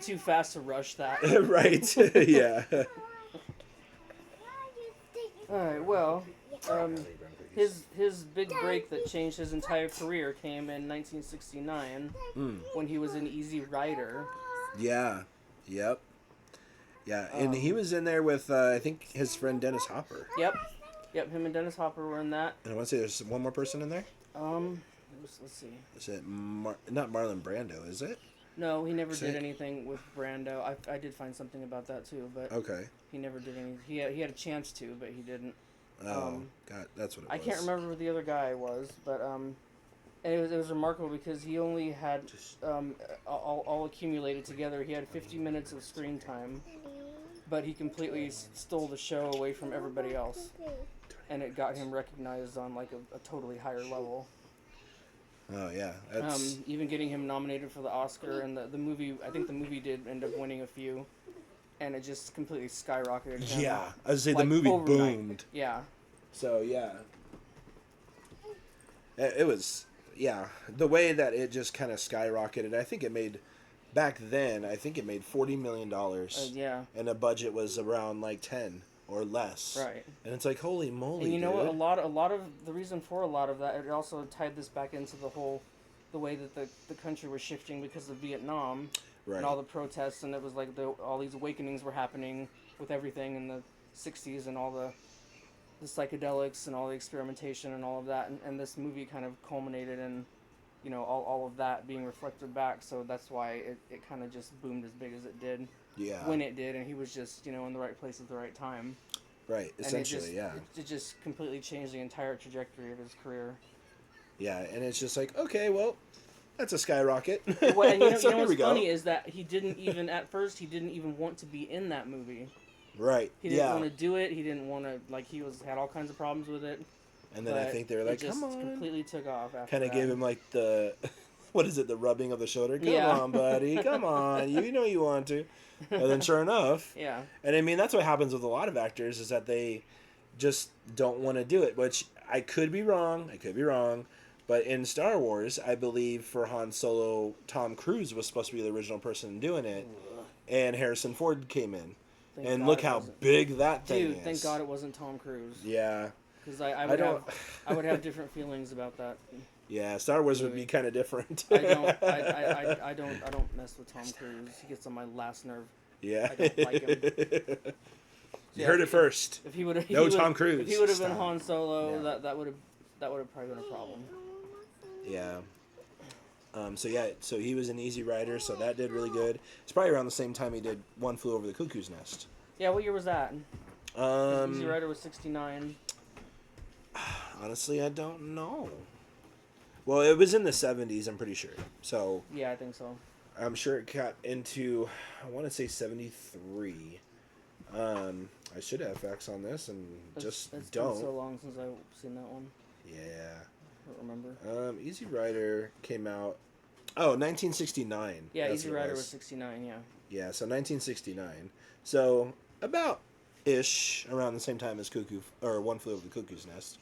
too fast to rush that. Right. Yeah. All right. Well, his big break that changed his entire career came in 1969 when he was an Easy Rider. Yeah. Yep. Yeah, and he was in there with I think his friend Dennis Hopper. Yep, him and Dennis Hopper were in that. And I want to say there's one more person in there. Let's see. Is it not Marlon Brando? Is it? No, he never did anything with Brando. I did find something about that too, but he never did anything. He had a chance to, but he didn't. Oh, God, that's what it was. I can't remember who the other guy was, but and it was remarkable because he only had all accumulated together. He had 50 minutes of screen time, but he completely stole the show away from everybody else. And it got him recognized on like a totally higher level. Oh yeah, even getting him nominated for the Oscar, and the movie. I think the movie did end up winning a few, and it just completely skyrocketed him. Yeah, I would say the movie overnight. Boomed. Yeah. So yeah, it was the way that it just kind of skyrocketed. I think it made back then. I think it made $40 million. Yeah. And the budget was around like 10. Or less. Right. And it's like, holy moly, and you know what? A lot of the reason for a lot of that, it also tied this back into the way that the country was shifting because of Vietnam. Right. And all the protests, and it was like all these awakenings were happening with everything in the 60s and all the psychedelics and all the experimentation and all of that. And this movie kind of culminated in, all of that being reflected back. So that's why it kind of just boomed as big as it did. Yeah. When it did, and he was just, in the right place at the right time. Right, essentially, It just completely changed the entire trajectory of his career. Yeah, and it's just like, okay, well, that's a skyrocket. Well, and what's funny is that he didn't even want to be in that movie. Right. He didn't want to do it. He didn't want to, like, had all kinds of problems with it. And then I think they were like, come on. Completely took off after kind of gave him, like, the, what is it, the rubbing of the shoulder? Come on, buddy. Come on. You know you want to. And then sure enough. Yeah. And I mean, that's what happens with a lot of actors is that they just don't want to do it, which I could be wrong. But in Star Wars, I believe for Han Solo, Tom Cruise was supposed to be the original person doing it. And Harrison Ford came in. And look how big that thing is. Dude, thank God it wasn't Tom Cruise. Yeah. Because I would have different feelings about that. Yeah, Star Wars would be kind of different. I don't mess with Tom Cruise. He gets on my last nerve. Yeah. I don't like him. You heard it first. If he would have Tom Cruise. If he would have been Han Solo, that would have probably been a problem. Yeah. So he was an Easy Rider, so that did really good. It's probably around the same time he did One Flew Over the Cuckoo's Nest. Yeah, what year was that? Easy Rider was 1969. Honestly, I don't know. Well, it was in the 1970s, I'm pretty sure. So yeah, I think so. I'm sure it got into, I want to say 1973. I should have facts on this and it's don't. Been so long since I've seen that one. Yeah. I don't remember. Easy Rider came out. Oh, 1969. Yeah, Easy Rider was 1969. Yeah. Yeah, so 1969. So about around the same time as One Flew Over the Cuckoo's Nest.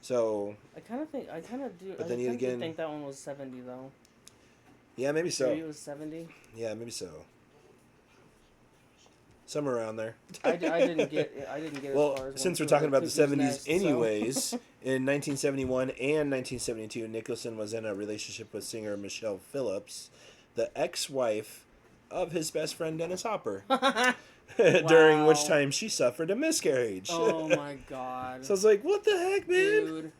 So I kind of do. But then I think that one was 70 though. Yeah, maybe so. Maybe it was 70. Yeah, maybe so. Somewhere around there. I didn't get well, as far as since we're talking about the 70s anyways, in 1971 and 1972, Nicholson was in a relationship with singer Michelle Phillips, the ex-wife of his best friend Dennis Hopper. During which time she suffered a miscarriage. Oh my God. So I was like, what the heck, man? Dude.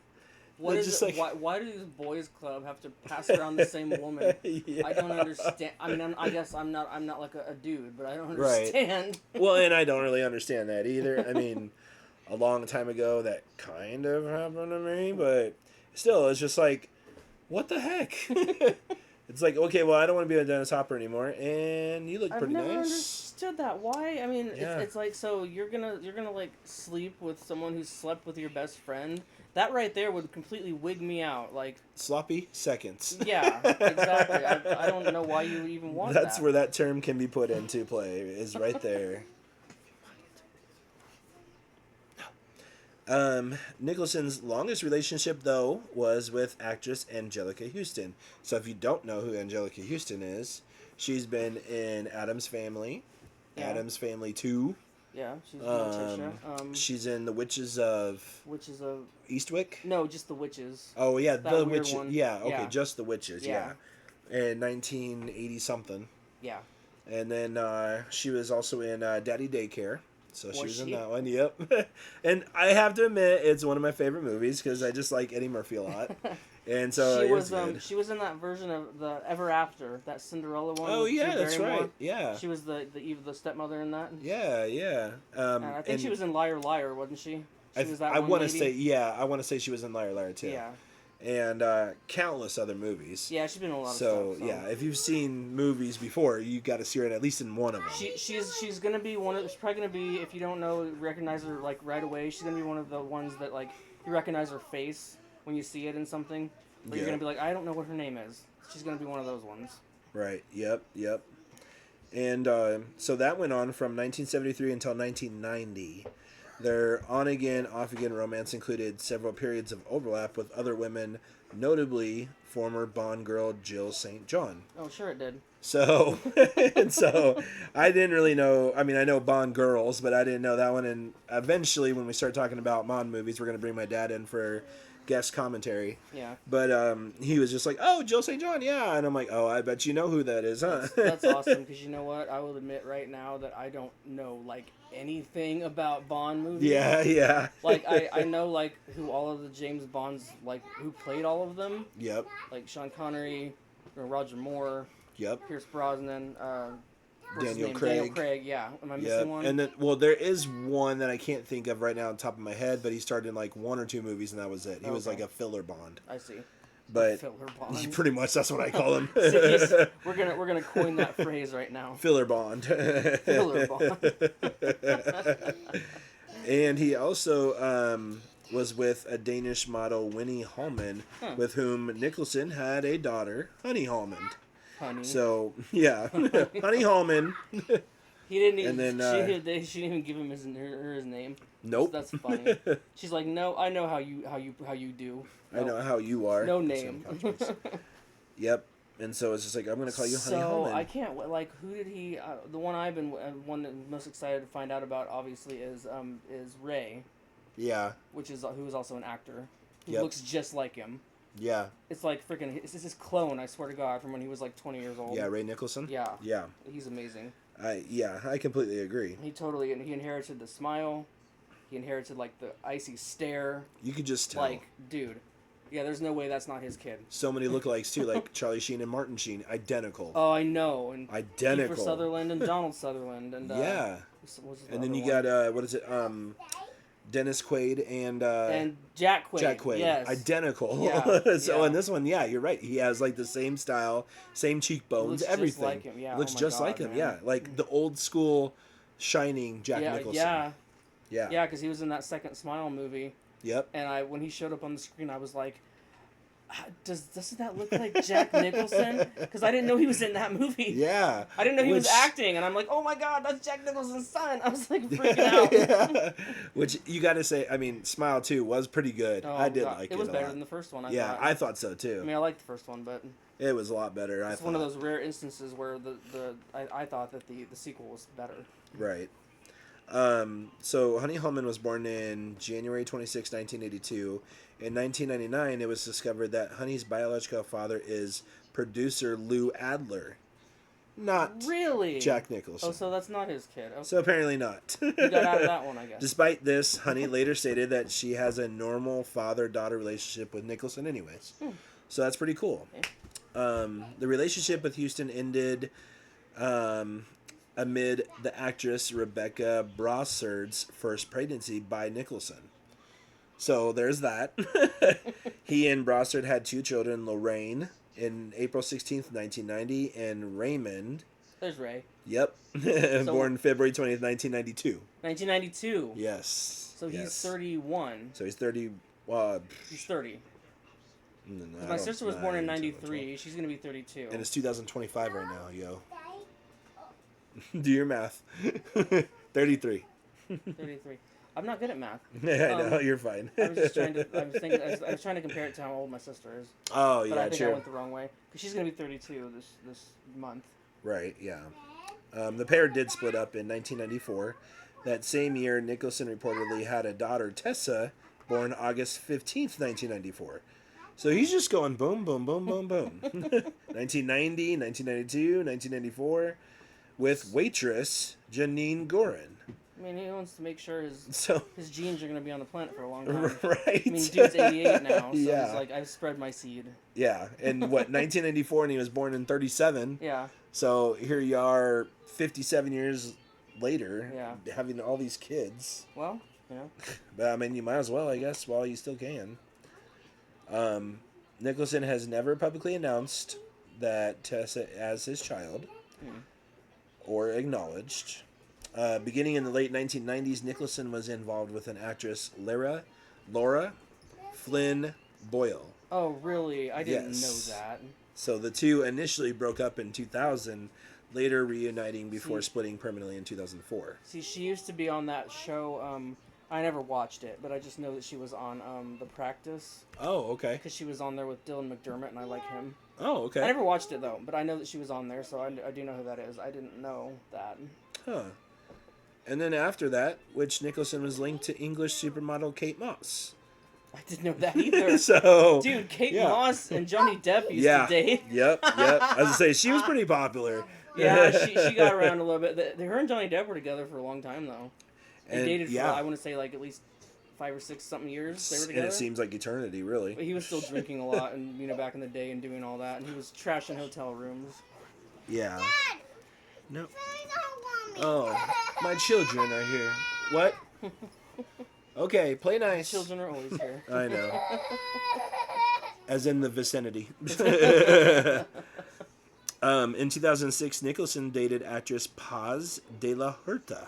What is it? Why do these boys club have to pass around the same woman? Yeah. I don't understand. I mean, I guess I'm not like a dude, but I don't understand. Right. Well, and I don't really understand that either. I mean, a long time ago that kind of happened to me, but still, it's just like, what the heck? It's like, okay, well, I don't want to be with Dennis Hopper anymore, and you look pretty nice. I've never understood that. Why? I mean, it's like, so you're gonna like sleep with someone who slept with your best friend. That right there would completely wig me out. Like sloppy seconds. Yeah, exactly. I don't know why you even want that. That's where that term can be put into play. Is right there. Nicholson's longest relationship, though, was with actress Angelica Houston. So if you don't know who Angelica Houston is, she's been in Addams Family, Addams Family 2. Yeah, she's Morticia. She's in The Witches of Eastwick? No, just The Witches. Oh, yeah, The Witches. One. Yeah, okay, just The Witches, yeah. In 1980-something. Yeah. And then she was also in Daddy Daycare. So she was in that one, yep. And I have to admit, it's one of my favorite movies because I just like Eddie Murphy a lot. And so she was in that version of the Ever After, that Cinderella one. Oh yeah, that's right. Yeah. She was the stepmother in that. Yeah, yeah. I think she was in Liar Liar, wasn't she? I want to say she was in Liar Liar too. Yeah. And countless other movies. Yeah, she's been in a lot of stuff. So yeah, if you've seen movies before, you got to see her at least in one of them. She's gonna be she's probably gonna be, if you don't recognize her like right away, she's gonna be one of the ones that like you recognize her face when you see it in something. But you're gonna be like, I don't know what her name is. She's gonna be one of those ones. Right. Yep. And so that went on from 1973 until 1990. Their on-again, off-again romance included several periods of overlap with other women, notably former Bond girl Jill St. John. Oh, sure it did. So, I didn't really know. I mean, I know Bond girls, but I didn't know that one. And eventually, when we start talking about Bond movies, we're going to bring my dad in for guest commentary. Yeah. But he was just like, oh, Jill St. John, yeah. And I'm like, oh, I bet you know who that is, huh? That's awesome, because you know what? I will admit right now that I don't know, like, anything about Bond movies. Yeah. Like, I know, like, who all of the James Bonds, like, who played all of them. Yep. Like, Sean Connery, Roger Moore. Yep. Pierce Brosnan, Daniel Craig, yeah. Am I missing one? And then, well, there is one that I can't think of right now on top of my head, but he starred in like one or two movies, and that was it. He was like a filler Bond. I see. But filler bond. Pretty much, that's what I call him. we're gonna coin that phrase right now. Filler bond. Filler bond. And he also was with a Danish model, Winnie Hallman, with whom Nicholson had a daughter, Honey Hallman. Honey. So yeah, Honey Hallman. He didn't even. And then, she didn't even give him his name. Nope. So that's funny. She's like, no, I know how you do. No. I know how you are. No name. Yep. And so it's just like, I'm gonna call you Honey Hallman. So I can't who did he? The one I've been one that I'm most excited to find out about obviously is Ray. Yeah. Who is also an actor who looks just like him. Yeah. It's like freaking. It's his clone. I swear to God, from when he was like 20 years old. Yeah, Ray Nicholson. Yeah. Yeah. He's amazing. I completely agree. He inherited the smile. He inherited like the icy stare. You could just tell. Like, dude. Yeah, there's no way that's not his kid. So many lookalikes too, like Charlie Sheen and Martin Sheen, identical. Oh, I know. And identical. Kiefer Sutherland and Donald Sutherland and yeah. And then you got what is it? Dennis Quaid and Jack Quaid. Jack Quaid. Yes. Identical. Yeah. So in this one, yeah, you're right. He has like the same style, same cheekbones, looks everything. Just like him. Yeah. Looks just like him. Man. Yeah, like the old school Shining Jack Nicholson. Yeah. Yeah. Yeah, because he was in that second Smile movie. Yep. And when he showed up on the screen, I was like, doesn't that look like Jack Nicholson? Because I didn't know he was in that movie. Yeah. I didn't know he was acting, and I'm like, oh my God, that's Jack Nicholson's son. I was like freaking out. Yeah. Which you got to say, I mean, Smile 2 was pretty good. Oh, I did like it. It was better than the first one. I thought so too. I mean, I liked the first one, but it was a lot better. It's one of those rare instances where I thought that the sequel was better. Right. So Honey Hallman was born in January 26, 1982. In 1999, it was discovered that Honey's biological father is producer Lou Adler, not really Jack Nicholson. Oh, so that's not his kid. Okay. So apparently not. You got out of that one, I guess. Despite this, Honey later stated that she has a normal father-daughter relationship with Nicholson anyways. So that's pretty cool. Okay. The relationship with Houston ended amid the actress Rebecca Brossard's first pregnancy by Nicholson. So there's that. He and Brossard had 2 children, Lorraine in April 16th, 1990, and Raymond. There's Ray. Yep. Born February 20th, 1992. 1992? Yes. So he's 31. So he's 30. He's 30. No, my sister was born in 93. She's going to be 32. And it's 2025 right now, yo. Do your math. 33. 33. I'm not good at math. Yeah, I know, you're fine. I was just trying to. I was trying to compare it to how old my sister is. Oh yeah, but I think I went the wrong way because she's gonna be 32 this month. Right. Yeah. The pair did split up in 1994. That same year, Nicholson reportedly had a daughter, Tessa, born August 15th, 1994. So he's just going boom, boom, boom, boom, boom. 1990, 1992, 1994, with waitress Janine Gorin. I mean, he wants to make sure his genes are going to be on the planet for a long time. Right. I mean, dude's 88 now, so he's like, I've spread my seed. Yeah, and 1994, and he was born in 37. Yeah. So here you are, 57 years later, having all these kids. Well, you know. But I mean, you might as well, I guess, while you still can. Nicholson has never publicly announced that Tessa as his child, or acknowledged. Beginning in the late 1990s, Nicholson was involved with an actress, Laura Flynn Boyle. Oh, really? I didn't know that. So the two initially broke up in 2000, later reuniting before splitting permanently in 2004. See, she used to be on that show. I never watched it, but I just know that she was on The Practice. Oh, okay. Because she was on there with Dylan McDermott, and I like him. Oh, okay. I never watched it, though, but I know that she was on there, so I do know who that is. I didn't know that. Huh. And then after that, which Nicholson was linked to English supermodel Kate Moss. I didn't know that either. So, dude, Kate Moss and Johnny Depp used to date. Yep. I was gonna say she was pretty popular. Yeah, she got around a little bit. Her and Johnny Depp were together for a long time though. They dated for I want to say like at least 5 or 6 something years. They were together. And it seems like eternity, really. But he was still drinking a lot, and back in the day, and doing all that, and he was trashing hotel rooms. Yeah. Dad, no. Oh, my children are here. What? Okay, play nice. Children are always here. I know. As in the vicinity. In 2006, Nicholson dated actress Paz de la Huerta,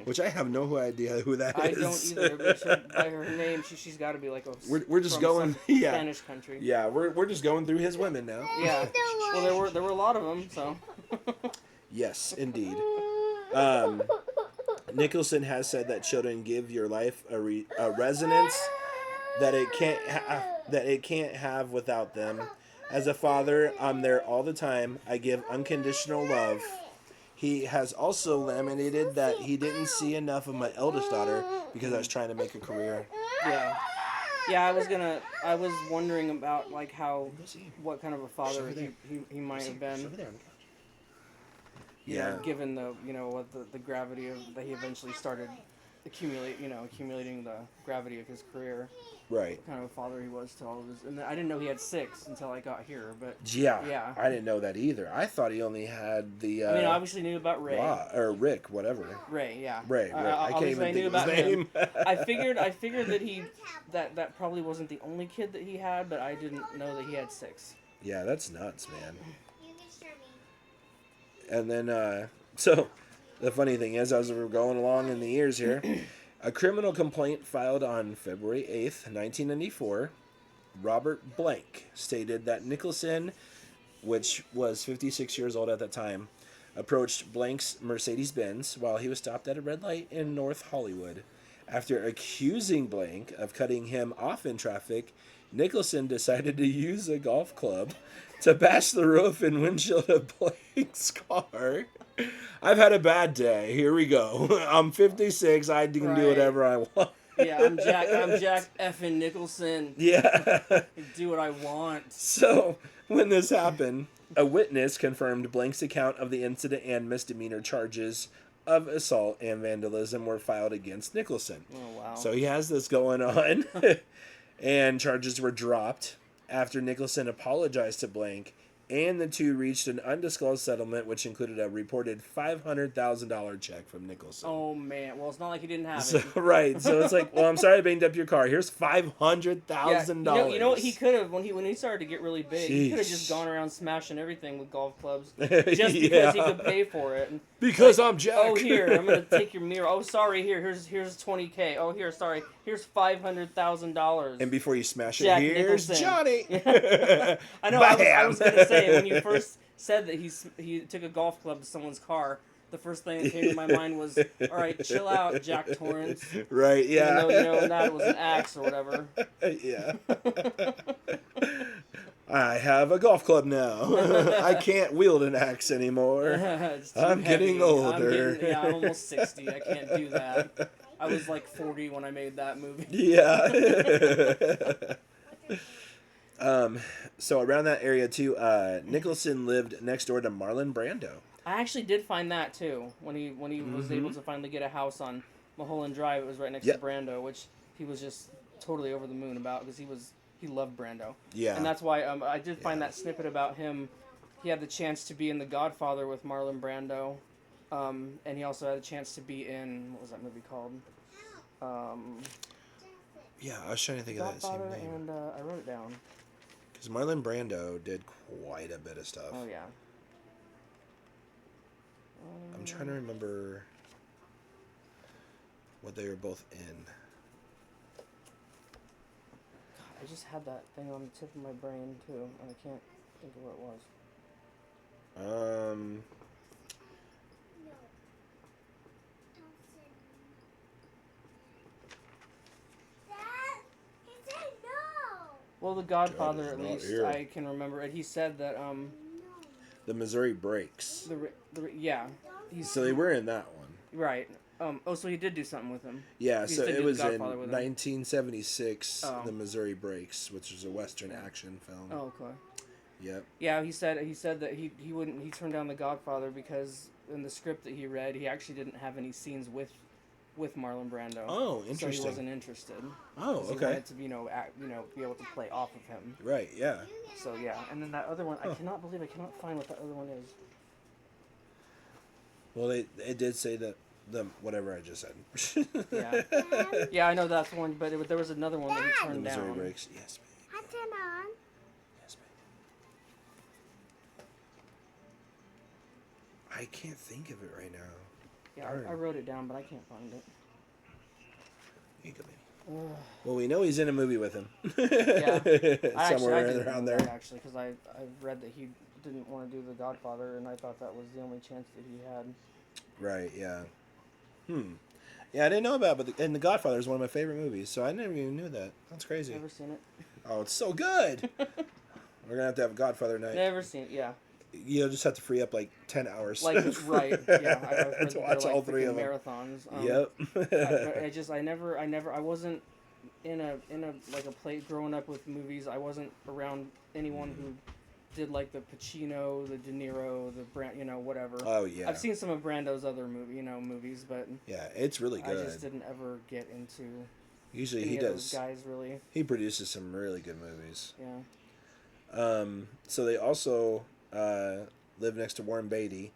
which I have no idea who that is. I don't either, but by her name, she's got to be like a we're just going Spanish country. Yeah, we're just going through his women now. Yeah. Well, there were a lot of them, so. Yes, indeed. Nicholson has said that children give your life a resonance that it can't have without them. As a father, I'm there all the time. I give unconditional love. He has also lamented that he didn't see enough of my eldest daughter because I was trying to make a career. Yeah. Yeah, I was wondering about like what kind of a father he might have been. Yeah. Given what the gravity of that he eventually started accumulating the gravity of his career. Right. What kind of a father he was to all of his, and I didn't know he had 6 until I got here. But yeah, I didn't know that either. I thought he only had the. I mean, I obviously knew about Ray or Rick, whatever. Ray, yeah. Ray. I can't even think of his name. I figured that that probably wasn't the only kid that he had, but I didn't know that he had 6. Yeah, that's nuts, man. And then, so the funny thing is, as we're going along in the years here. A criminal complaint filed on February 8th, 1994, Robert Blank stated that Nicholson, which was 56 years old at that time, approached Blank's Mercedes-Benz while he was stopped at a red light in North Hollywood. After accusing Blank of cutting him off in traffic, Nicholson decided to use a golf club to bash the roof and windshield of Blank's car. I've had a bad day. Here we go. I'm 56. I can do whatever I want. Yeah, I'm Jack effing Nicholson. Yeah. Do what I want. So, when this happened, a witness confirmed Blank's account of the incident and misdemeanor charges of assault and vandalism were filed against Nicholson. Oh, wow. So he has this going on. And charges were dropped after Nicholson apologized to Blank, and the two reached an undisclosed settlement, which included a reported $500,000 check from Nicholson. Oh, man. Well, it's not like he didn't have it. Right. So it's like, well, I'm sorry I banged up your car. Here's $500,000. Yeah, you know what he could have, when he started to get really big, he could have just gone around smashing everything with golf clubs just because he could pay for it. And because I'm Jack. Oh, here, I'm going to take your mirror. Oh, sorry, here's $20K. Oh, here, sorry. Here's $500,000. And before you smash Jack it, here's Nicholson. Johnny. I know. I was going to say, when you first said that he took a golf club to someone's car, the first thing that came to my mind was, all right, chill out, Jack Torrance. Right, yeah. Even though, that was an axe or whatever. Yeah. I have a golf club now. I can't wield an axe anymore. I'm getting older. I'm almost 60. I can't do that. I was like 40 when I made that movie. Yeah. So around that area too, Nicholson lived next door to Marlon Brando. I actually did find that too when he was able to finally get a house on Mulholland Drive. It was right next to Brando, which he was just totally over the moon about because he loved Brando. Yeah. And that's why I did find that snippet about him. He had the chance to be in The Godfather with Marlon Brando, and he also had a chance to be in, what was that movie called? Yeah, I was trying to think of that same name. And I wrote it down. Because Marlon Brando did quite a bit of stuff. Oh, yeah. I'm trying to remember what they were both in. I just had that thing on the tip of my brain, too, and I can't think of what it was. Well, The Godfather, at least, I can remember it. He said that, The Missouri Breaks. Yeah. So they were in that one. Right. So he did do something with him. Yeah, so it was in 1976, The Missouri Breaks, which was a Western action film. Oh, okay. Yep. Yeah, he said that he turned down The Godfather because in the script that he read, he actually didn't have any scenes with Marlon Brando. Oh, interesting. So he wasn't interested. Oh, okay. He wanted to, be able to play off of him. Right, yeah. So, yeah. And then that other one, I cannot find what that other one is. Well, it did say that whatever I just said. Yeah. Yeah, I know that's one, but there was another one that he turned down. Missouri Breaks, yes. I turn on. I can't think of it right now. Yeah, I wrote it down, but I can't find it. Here you go, baby. Well, we know he's in a movie with him. Yeah. Somewhere around there. Actually, because I read that he didn't want to do The Godfather, and I thought that was the only chance that he had. Right, yeah. Yeah, I didn't know about it, and The Godfather is one of my favorite movies, so I never even knew that. That's crazy. Never seen it. Oh, it's so good. We're going to have Godfather night. Never seen it, yeah. You'll just have to free up like 10 hours. Right, yeah. I've to watch all three of them. Marathons. Yep. I wasn't in a play growing up with movies. I wasn't around anyone who did like the Pacino, the De Niro, the whatever. Oh yeah. I've seen some of Brando's other movies, but yeah, it's really good. I just didn't ever get into. Usually any he of does. Those guys really. He produces some really good movies. Yeah. So they also live next to Warren Beatty.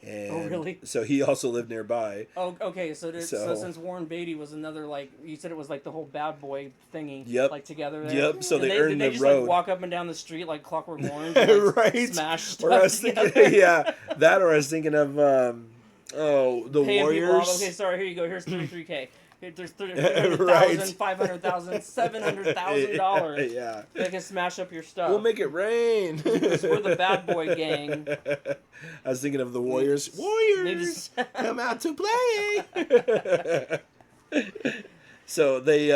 And oh really? So he also lived nearby. Oh, okay. So since Warren Beatty was another, like you said, it was like the whole bad boy thingy. Yep. Like together there. Yep. So did they earned they the just road. Like walk up and down the street like Clockwork Orange? And, like, right. Smash stuff or I was thinking, yeah, that or I was thinking of the paying Warriors. Okay, sorry. Here you go. Here's $33K. There's $300,000, right. $500,000, $700,000. Yeah. They can smash up your stuff. We'll make it rain. Because we're the bad boy gang. I was thinking of the Warriors. Warriors, come out to play. So they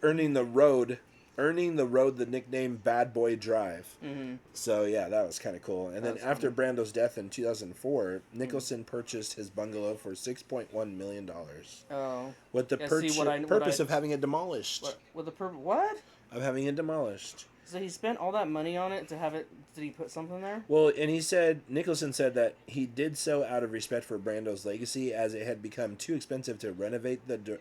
earning the road the nickname Bad Boy Drive. Mm-hmm. So yeah, that was kind of cool. And then after Brando's death in 2004, Nicholson purchased his bungalow for $6.1 million. Oh. With the purpose of having it demolished. With the purpose? What? Of having it demolished. So he spent all that money on it to have it. Did he put something there? Well, and Nicholson said that he did so out of respect for Brando's legacy, as it had become too expensive to renovate the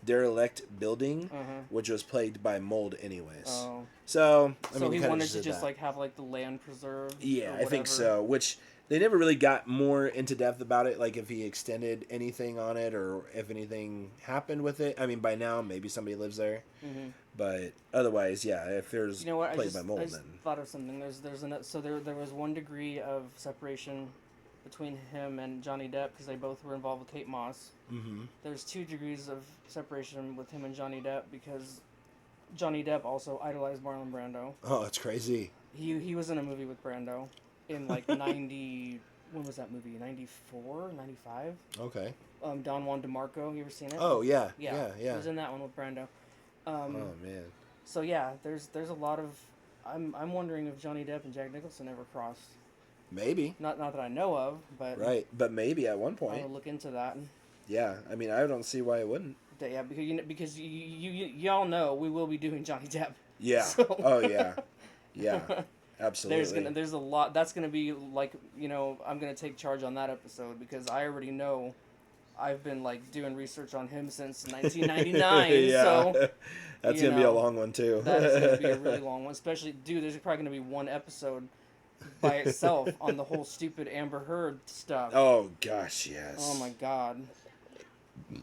derelict building, which was plagued by mold anyways. Oh. So he wanted to just like have like the land preserved. Yeah, I think so. Which they never really got more into depth about it, like if he extended anything on it or if anything happened with it. I mean, by now maybe somebody lives there, but otherwise, yeah, if there's plagued by mold, I just thought of something. There was 1 degree of separation between him and Johnny Depp because they both were involved with Kate Moss. Mm-hmm. There's 2 degrees of separation with him and Johnny Depp because Johnny Depp also idolized Marlon Brando. Oh, that's crazy. He was in a movie with Brando in like 90... When was that movie? 94? 95? Okay. Don Juan DeMarco. You ever seen it? Oh, yeah. Yeah. He was in that one with Brando. Oh, man. So, yeah, there's a lot of... I'm wondering if Johnny Depp and Jack Nicholson ever crossed. Maybe. Not that I know of, but... Right, but maybe at one point. I'll look into that. Yeah, I mean, I don't see why it wouldn't. Yeah, because y'all know we will be doing Johnny Depp. Yeah. So. Oh, yeah. Yeah, absolutely. There's a lot... That's going to be, like, I'm going to take charge on that episode because I already know I've been, like, doing research on him since 1999, yeah. So... That's going to be a long one, too. That is going to be a really long one. Especially, dude, there's probably going to be one episode by itself on the whole stupid Amber Heard stuff. Oh, gosh, yes. Oh, my God.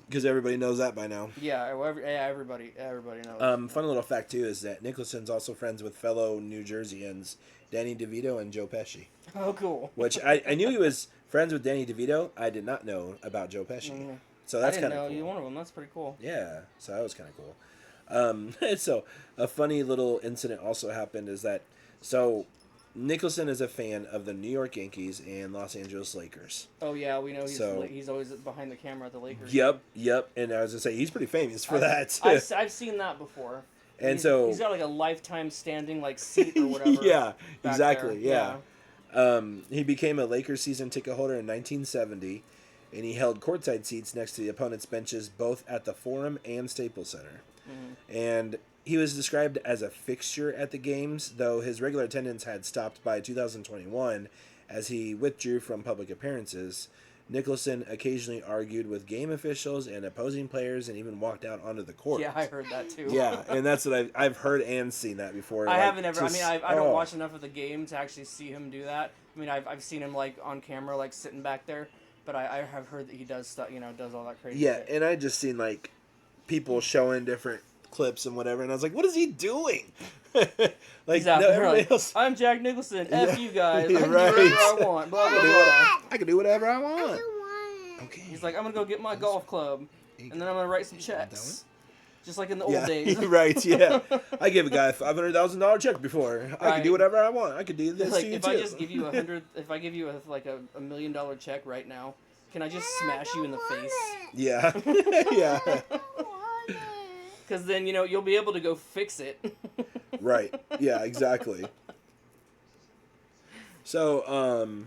Because everybody knows that by now. Yeah, everybody knows. Fun little fact, too, is that Nicholson's also friends with fellow New Jerseyans Danny DeVito and Joe Pesci. Oh, cool. Which, I knew he was friends with Danny DeVito. I did not know about Joe Pesci. Mm-hmm. So that's kind of cool. I didn't know either one of them. That's pretty cool. Yeah, so that was kind of cool. So a funny little incident also happened is that, so Nicholson is a fan of the New York Yankees and Los Angeles Lakers. Oh yeah, we know he's always behind the camera at the Lakers. Yep. And I was gonna say he's pretty famous for that. I've seen that before. And he's got like a lifetime standing like seat or whatever. Yeah, exactly. Yeah. He became a Lakers season ticket holder in 1970, and he held courtside seats next to the opponent's benches both at the Forum and Staples Center. Mm-hmm. And he was described as a fixture at the games, though his regular attendance had stopped by 2021 as he withdrew from public appearances. Nicholson occasionally argued with game officials and opposing players and even walked out onto the court. Yeah, I heard that too. Yeah, and that's what I've heard and seen that before. I haven't ever. I don't watch enough of the game to actually see him do that. I mean, I've seen him like on camera, like sitting back there, but I have heard that he does stuff, does all that crazy shit. And I just seen like people showing different clips and whatever, and I was like, what is he doing? He's out there like, I'm Jack Nicholson. F you guys. I can do whatever I want. Blah, blah, blah. I can do whatever I want. Okay. He's like, I'm going to go get my golf club, and then I'm going to write some checks. Just like in the old days. Right, yeah. I gave a guy a $500,000 check before. Right. I can do whatever I want. I could do this like, to you, if I just give you if I give you a $1 million check right now, can I just smash you in the face? Yeah. Yeah. Because then, you'll be able to go fix it. Right. Yeah, exactly. So,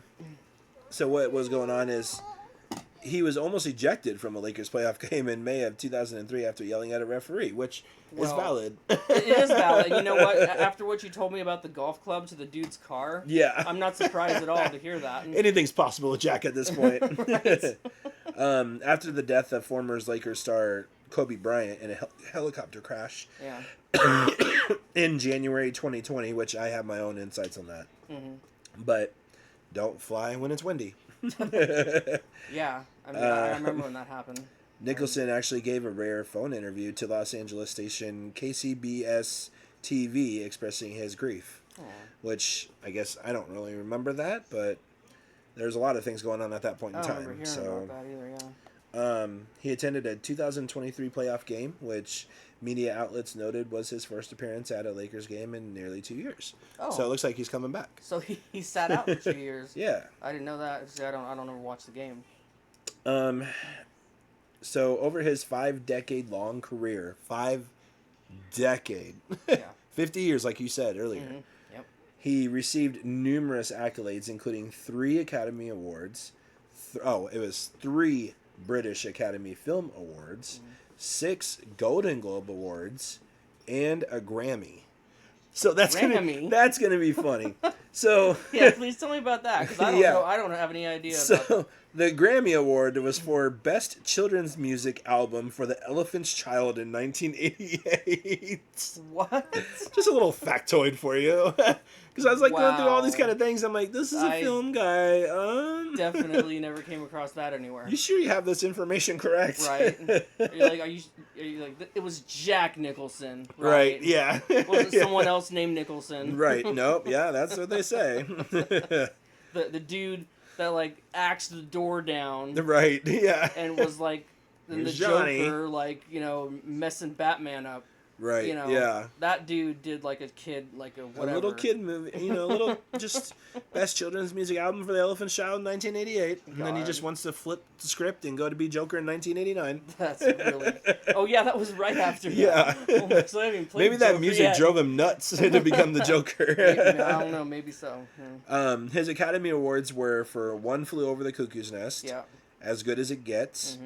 what was going on is he was almost ejected from a Lakers playoff game in May of 2003 after yelling at a referee, which is valid. It is valid. You know what? After what you told me about the golf club to the dude's car, yeah, I'm not surprised at all to hear that. Anything's possible with Jack at this point. Right. After the death of former Lakers star Kobe Bryant in a helicopter crash in January 2020, which I have my own insights on that. Mm-hmm. But don't fly when it's windy. Yeah, I remember when that happened. Nicholson actually gave a rare phone interview to Los Angeles station KCBS TV expressing his grief. Aww. Which I guess I don't really remember that, but there's a lot of things going on at that point in time. I don't remember hearing about that either, yeah. He attended a 2023 playoff game, which media outlets noted was his first appearance at a Lakers game in nearly 2 years. Oh. So it looks like he's coming back. So he sat out for 2 years. Yeah. I didn't know that. See, I don't ever watch the game. So over his 5-decade-long career, 50 years, like you said earlier. Mm-hmm. Yep. He received numerous accolades, including 3 Academy Awards. It was 3 British Academy Film Awards, 6 Golden Globe Awards, and a Grammy. So that's gonna be funny. So yeah, please tell me about that, because I don't know. I don't have any idea. About that. The Grammy Award was for Best Children's Music Album for The Elephant's Child in 1988. What? Just a little factoid for you. Because I was like going through all these kind of things. I'm like, this is a film guy. Definitely never came across that anywhere. You sure you have this information correct? Right. Are you like, it was Jack Nicholson, right? Yeah. Wasn't someone else named Nicholson? Right. Nope. Yeah, that's what they say. The dude that like axed the door down. Right. Yeah. And was like, the Joker, like, messing Batman up. Right. Yeah. That dude did like a kid, like a whatever. A little kid movie, a little just Best Children's Music Album for The Elephant's Child in 1988. And then he just wants to flip the script and go to be Joker in 1989. That's really... Oh, yeah, that was right after that. Yeah. Oh, so I haven't played maybe that Joker music yet. drove him nuts to become the Joker. Maybe, I don't know, maybe so. Yeah. His Academy Awards were for One Flew Over the Cuckoo's Nest, yeah. As Good as It Gets,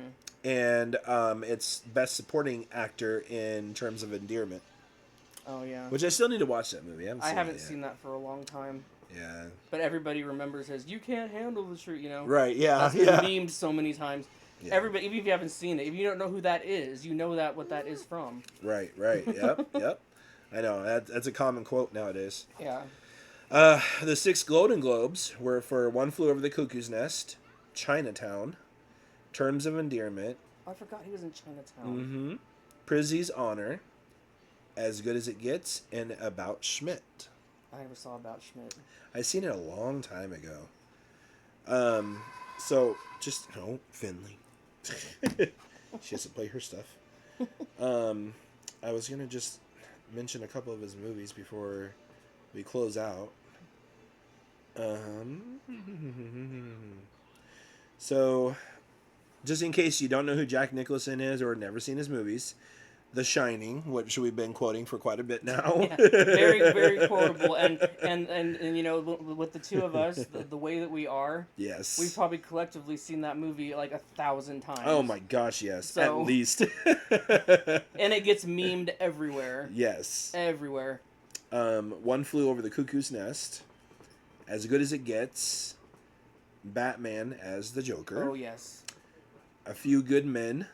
and it's Best Supporting Actor in terms of endearment. Oh, yeah. Which I still need to watch that movie. I haven't seen that for a long time. Yeah. But everybody remembers his, you can't handle the truth, Right, yeah. That's been memed so many times. Yeah. Everybody, even if you haven't seen it, if you don't know who that is, you know what that is from. Right. Yep. I know. That's a common quote nowadays. Yeah. The 6 Golden Globes were for One Flew Over the Cuckoo's Nest, Chinatown, Terms of Endearment. I forgot he was in Chinatown. Mm-hmm. Prizzy's Honor, As Good as It Gets, and About Schmidt. I never saw About Schmidt. I seen it a long time ago. So just Finley. She has to play her stuff. I was gonna just mention a couple of his movies before we close out. So, just in case you don't know who Jack Nicholson is or never seen his movies, The Shining, which we've been quoting for quite a bit now. Yeah, very, very quotable. And with the two of us, the way that we are, yes, we've probably collectively seen that movie like 1,000 times. Oh my gosh, yes, at least. And it gets memed everywhere. Yes. Everywhere. One Flew Over the Cuckoo's Nest, As Good as It Gets, Batman as the Joker. Oh, yes. A Few Good Men,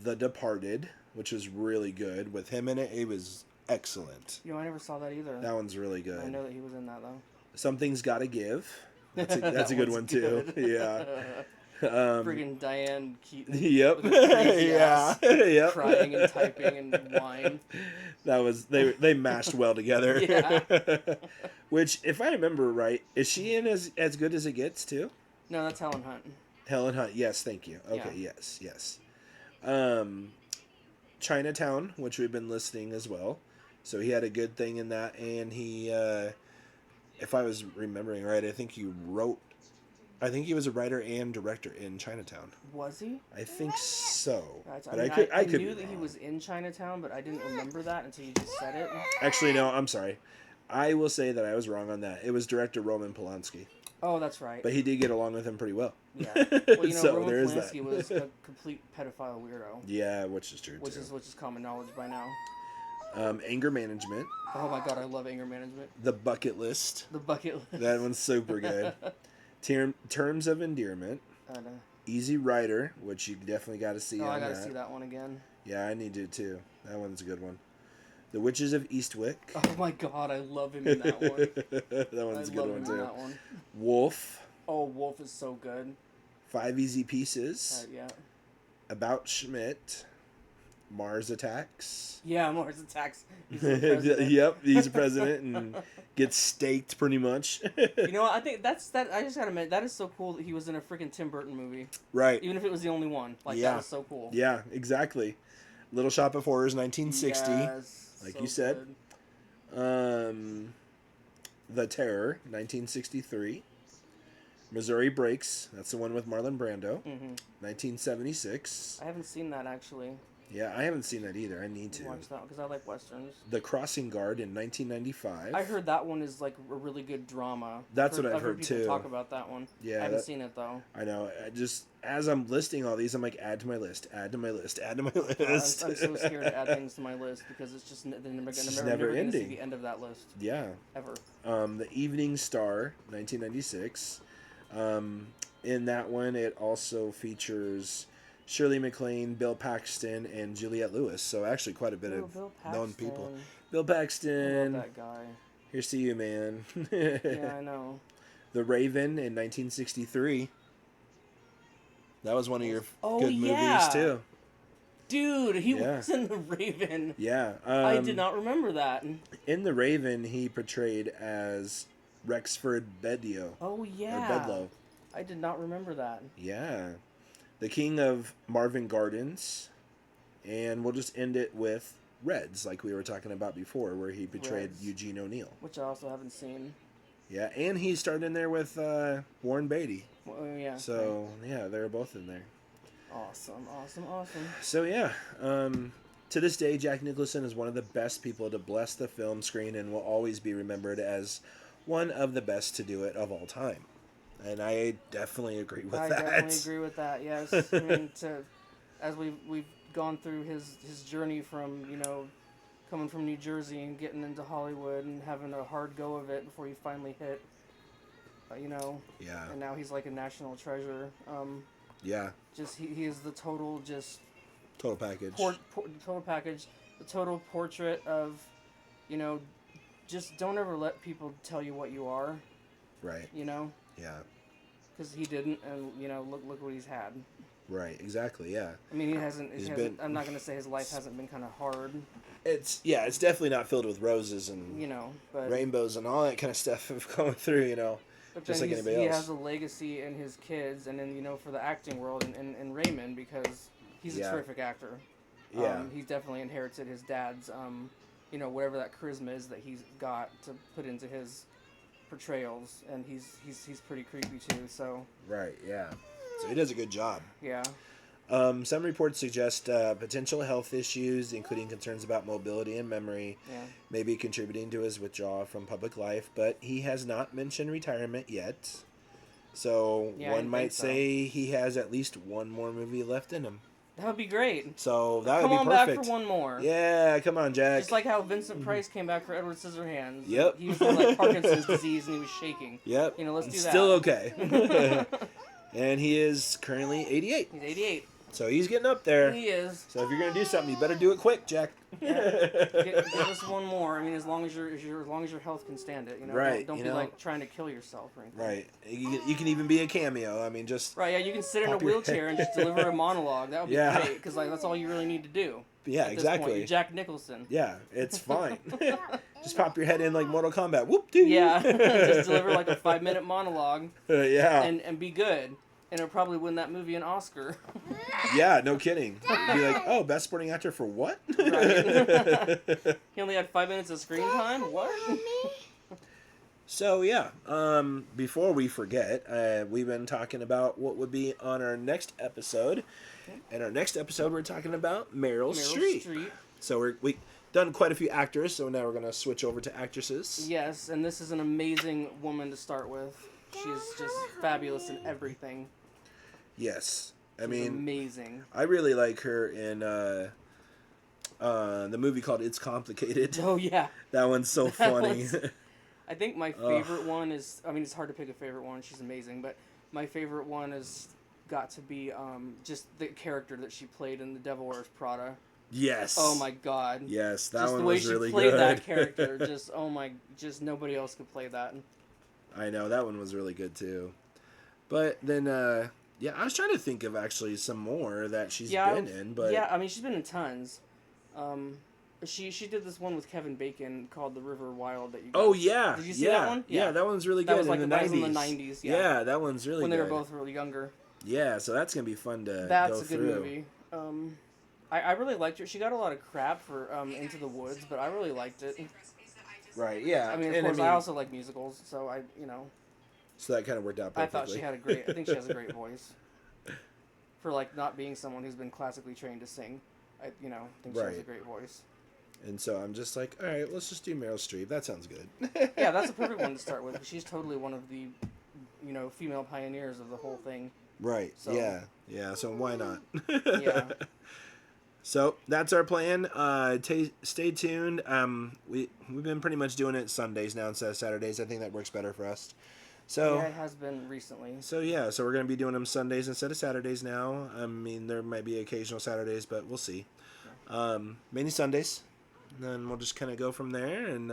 The Departed, which was really good. With him in it, it was excellent. I never saw that either. That one's really good. I know that he was in that, though. Something's Gotta Give. That's a good one, too. Yeah. Friggin' Diane Keaton. Yep. Yeah. Yep. Crying and typing and wine. That was they mashed well together. Yeah. Which, if I remember right, is she in as good as it gets too? No, that's Helen Hunt. Helen Hunt. Yes, thank you. Okay. Yeah. Yes. Chinatown, which we've been listening as well. So he had a good thing in that, and he, if I was remembering right, I think he was a writer and director in Chinatown. Was he? I think so. But I knew that he was in Chinatown, but I didn't remember that until you just said it. Actually, no, I'm sorry. I will say that I was wrong on that. It was director Roman Polanski. Oh, that's right. But he did get along with him pretty well. Yeah. Well, so Roman there Polanski is that. was a complete pedophile weirdo. Yeah, which is true, Which is common knowledge by now. Anger management. Oh my god, I love anger management. The bucket list. The bucket list. That one's super good. Terms of endearment. Easy Rider, which you definitely got to see. I got to see that one again. Yeah, I need to too. That one's a good one. The Witches of Eastwick. Oh my god, I love him in that one. That one's a good one too. That one. Wolf. Oh, Wolf is so good. 5 Easy Pieces. Yeah. About Schmidt. Mars Attacks. Yeah, Mars Attacks. He's yep, he's a president and gets staked pretty much. You know what? I think that. I just gotta admit, that is so cool that he was in a freaking Tim Burton movie. Right. Even if it was the only one. Like, that was so cool. Yeah, exactly. Little Shop of Horrors, 1960. Yes, like so you said. Good. The Terror, 1963. Missouri Breaks. That's the one with Marlon Brando. 1976. I haven't seen that, actually. Yeah, I haven't seen that either. I need to watch that because I like westerns. The Crossing Guard in 1995. I heard that one is like a really good drama. That's what I've heard people too. Talk about that one. Yeah, I haven't seen it though. I know. Just as I'm listing all these, I'm like, add to my list, add to my list, add to my list. I'm so scared to add things to my list because it's just never ending. Going to see the end of that list. Yeah. Ever. The Evening Star, 1996. In that one, it also features Shirley MacLaine, Bill Paxton, and Juliette Lewis. So actually quite a bit of known people. Bill Paxton. I love that guy. Here's to you, man. Yeah, I know. The Raven in 1963. That was one of your good movies, too. Dude, he was in The Raven. Yeah. I did not remember that. In The Raven, he portrayed as Rexford Bedloe. Oh, yeah. Or Bedloe. I did not remember that. Yeah. The King of Marvin Gardens. And we'll just end it with Reds, like we were talking about before, where he portrayed Eugene O'Neill. Which I also haven't seen. Yeah, and he starred in there with Warren Beatty. Well, yeah. So, yeah, they're both in there. Awesome. So, yeah. To this day, Jack Nicholson is one of the best people to bless the film screen and will always be remembered as one of the best to do it of all time. And I definitely agree with that. I definitely agree with that, yes. I mean, as we've gone through his journey from, coming from New Jersey and getting into Hollywood and having a hard go of it before he finally hit, Yeah. And now he's like a national treasure. Yeah. Just, he is the total package. Total package. The total portrait of, just don't ever let people tell you what you are. Right. Yeah. Because he didn't, and look what he's had. Right. Exactly. Yeah. I mean, he hasn't. I'm not gonna say his life hasn't been kind of hard. It's definitely not filled with roses and but rainbows and all that kind of stuff going through. But just like anybody else. He has a legacy in his kids, and then for the acting world, and Raymond, because he's a terrific actor. Yeah. He's definitely inherited his dad's whatever that charisma is that he's got to put into his portrayals, and he's pretty creepy too. So right, yeah. So he does a good job. Yeah. Some reports suggest potential health issues, including concerns about mobility and memory, may be contributing to his withdrawal from public life, but he has not mentioned retirement yet. So one might say he has at least one more movie left in him. That would be great. So that would be perfect. Come on back for one more. Yeah, come on, Jack. Just like how Vincent Price came back for Edward Scissorhands. Yep. He was in like Parkinson's disease and he was shaking. Yep. Let's do that. Still okay. And he is currently 88. He's 88. So he's getting up there. He is. So if you're gonna do something, you better do it quick, Jack. Yeah. Give us one more. I mean, as long as your health can stand it, you know. Right. Don't be like trying to kill yourself or anything. Right. You can even be a cameo. I mean, just. Right. Yeah. You can sit in a wheelchair and just deliver a monologue. That would be great because that's all you really need to do. Yeah. Exactly. You're Jack Nicholson. Yeah. It's fine. Just pop your head in like Mortal Kombat. Whoop doo. Yeah. Just deliver like a 5-minute monologue. Yeah. And be good. And it'll probably win that movie an Oscar. Yeah, no kidding. You'd be like, oh, best supporting actor for what? Right. He only had 5 minutes of screen time? What? So, yeah. Before we forget, we've been talking about what would be on our next episode. And our next episode, we're talking about Meryl Streep. So we've done quite a few actors, so now we're going to switch over to actresses. Yes, and this is an amazing woman to start with. She's just fabulous in everything. Yes. She's amazing. I really like her in the movie called It's Complicated. Oh, yeah. That one's so funny. I think my favorite one is... I mean, it's hard to pick a favorite one. She's amazing. But my favorite one has got to be just the character that she played in The Devil Wears Prada. Yes. Oh, my God. Yes, that one was really good. Just the way she played that character. Just nobody else could play that. I know, that one was really good, too. But then... yeah, I was trying to think of actually some more that she's been in, but... Yeah, I mean, she's been in tons. She did this one with Kevin Bacon called The River Wild that you guys... Oh, yeah. Did you see that one? Yeah, that one's really good. That was like in the 90s. In the 90s, yeah. Yeah, that one's really good. When they were both really younger. Yeah, so that's going to be fun to That's go a good through. movie. I really liked her. She got a lot of crap for Into the Woods, but I really liked it. Right, yeah. I mean, of course, I also like musicals, so So that kind of worked out perfectly. I thought I think she has a great voice. For, not being someone who's been classically trained to sing. I think she has a great voice. And so I'm just like, all right, let's just do Meryl Streep. That sounds good. Yeah, that's a perfect one to start with. She's totally one of the, female pioneers of the whole thing. Right, so. Yeah, so why not? Yeah. So that's our plan. Stay tuned. We've been pretty much doing it Sundays now instead of Saturdays. I think that works better for us. So yeah, it has been recently. So yeah, so we're gonna be doing them Sundays instead of Saturdays now. I mean, there might be occasional Saturdays, but we'll see. Mainly Sundays, and then we'll just kind of go from there. And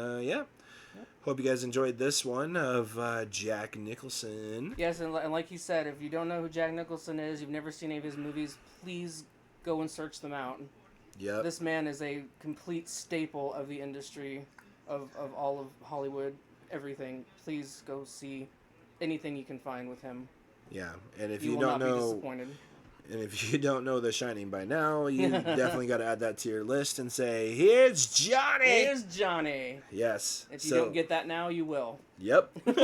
hope you guys enjoyed this one of Jack Nicholson. Yes, and like he said, if you don't know who Jack Nicholson is, you've never seen any of his movies, please go and search them out. Yep. This man is a complete staple of the industry, of all of Hollywood, everything. Please go see anything you can find with him. Yeah, and if you don't will not know, be disappointed. And if you don't know The Shining by now, you definitely got to add that to your list and say, "Here's Johnny." Here's Johnny. Yes. If you don't get that now, you will. Yep. And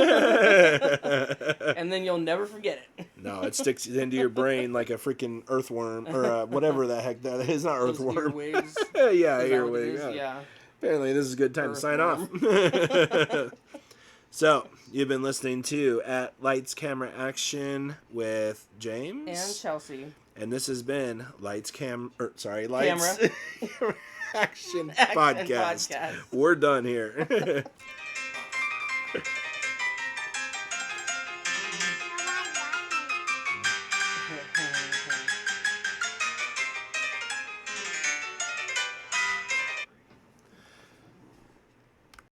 then you'll never forget it. No, it sticks into your brain like a freaking earthworm or whatever the heck that is. Not earthworm. Earwigs. Yeah, earwig. Yeah. Apparently, this is a good time to sign off. So, you've been listening to At Lights, Camera, Action with James. And Chelsea. And this has been Lights, Camera, Action Podcast. We're done here.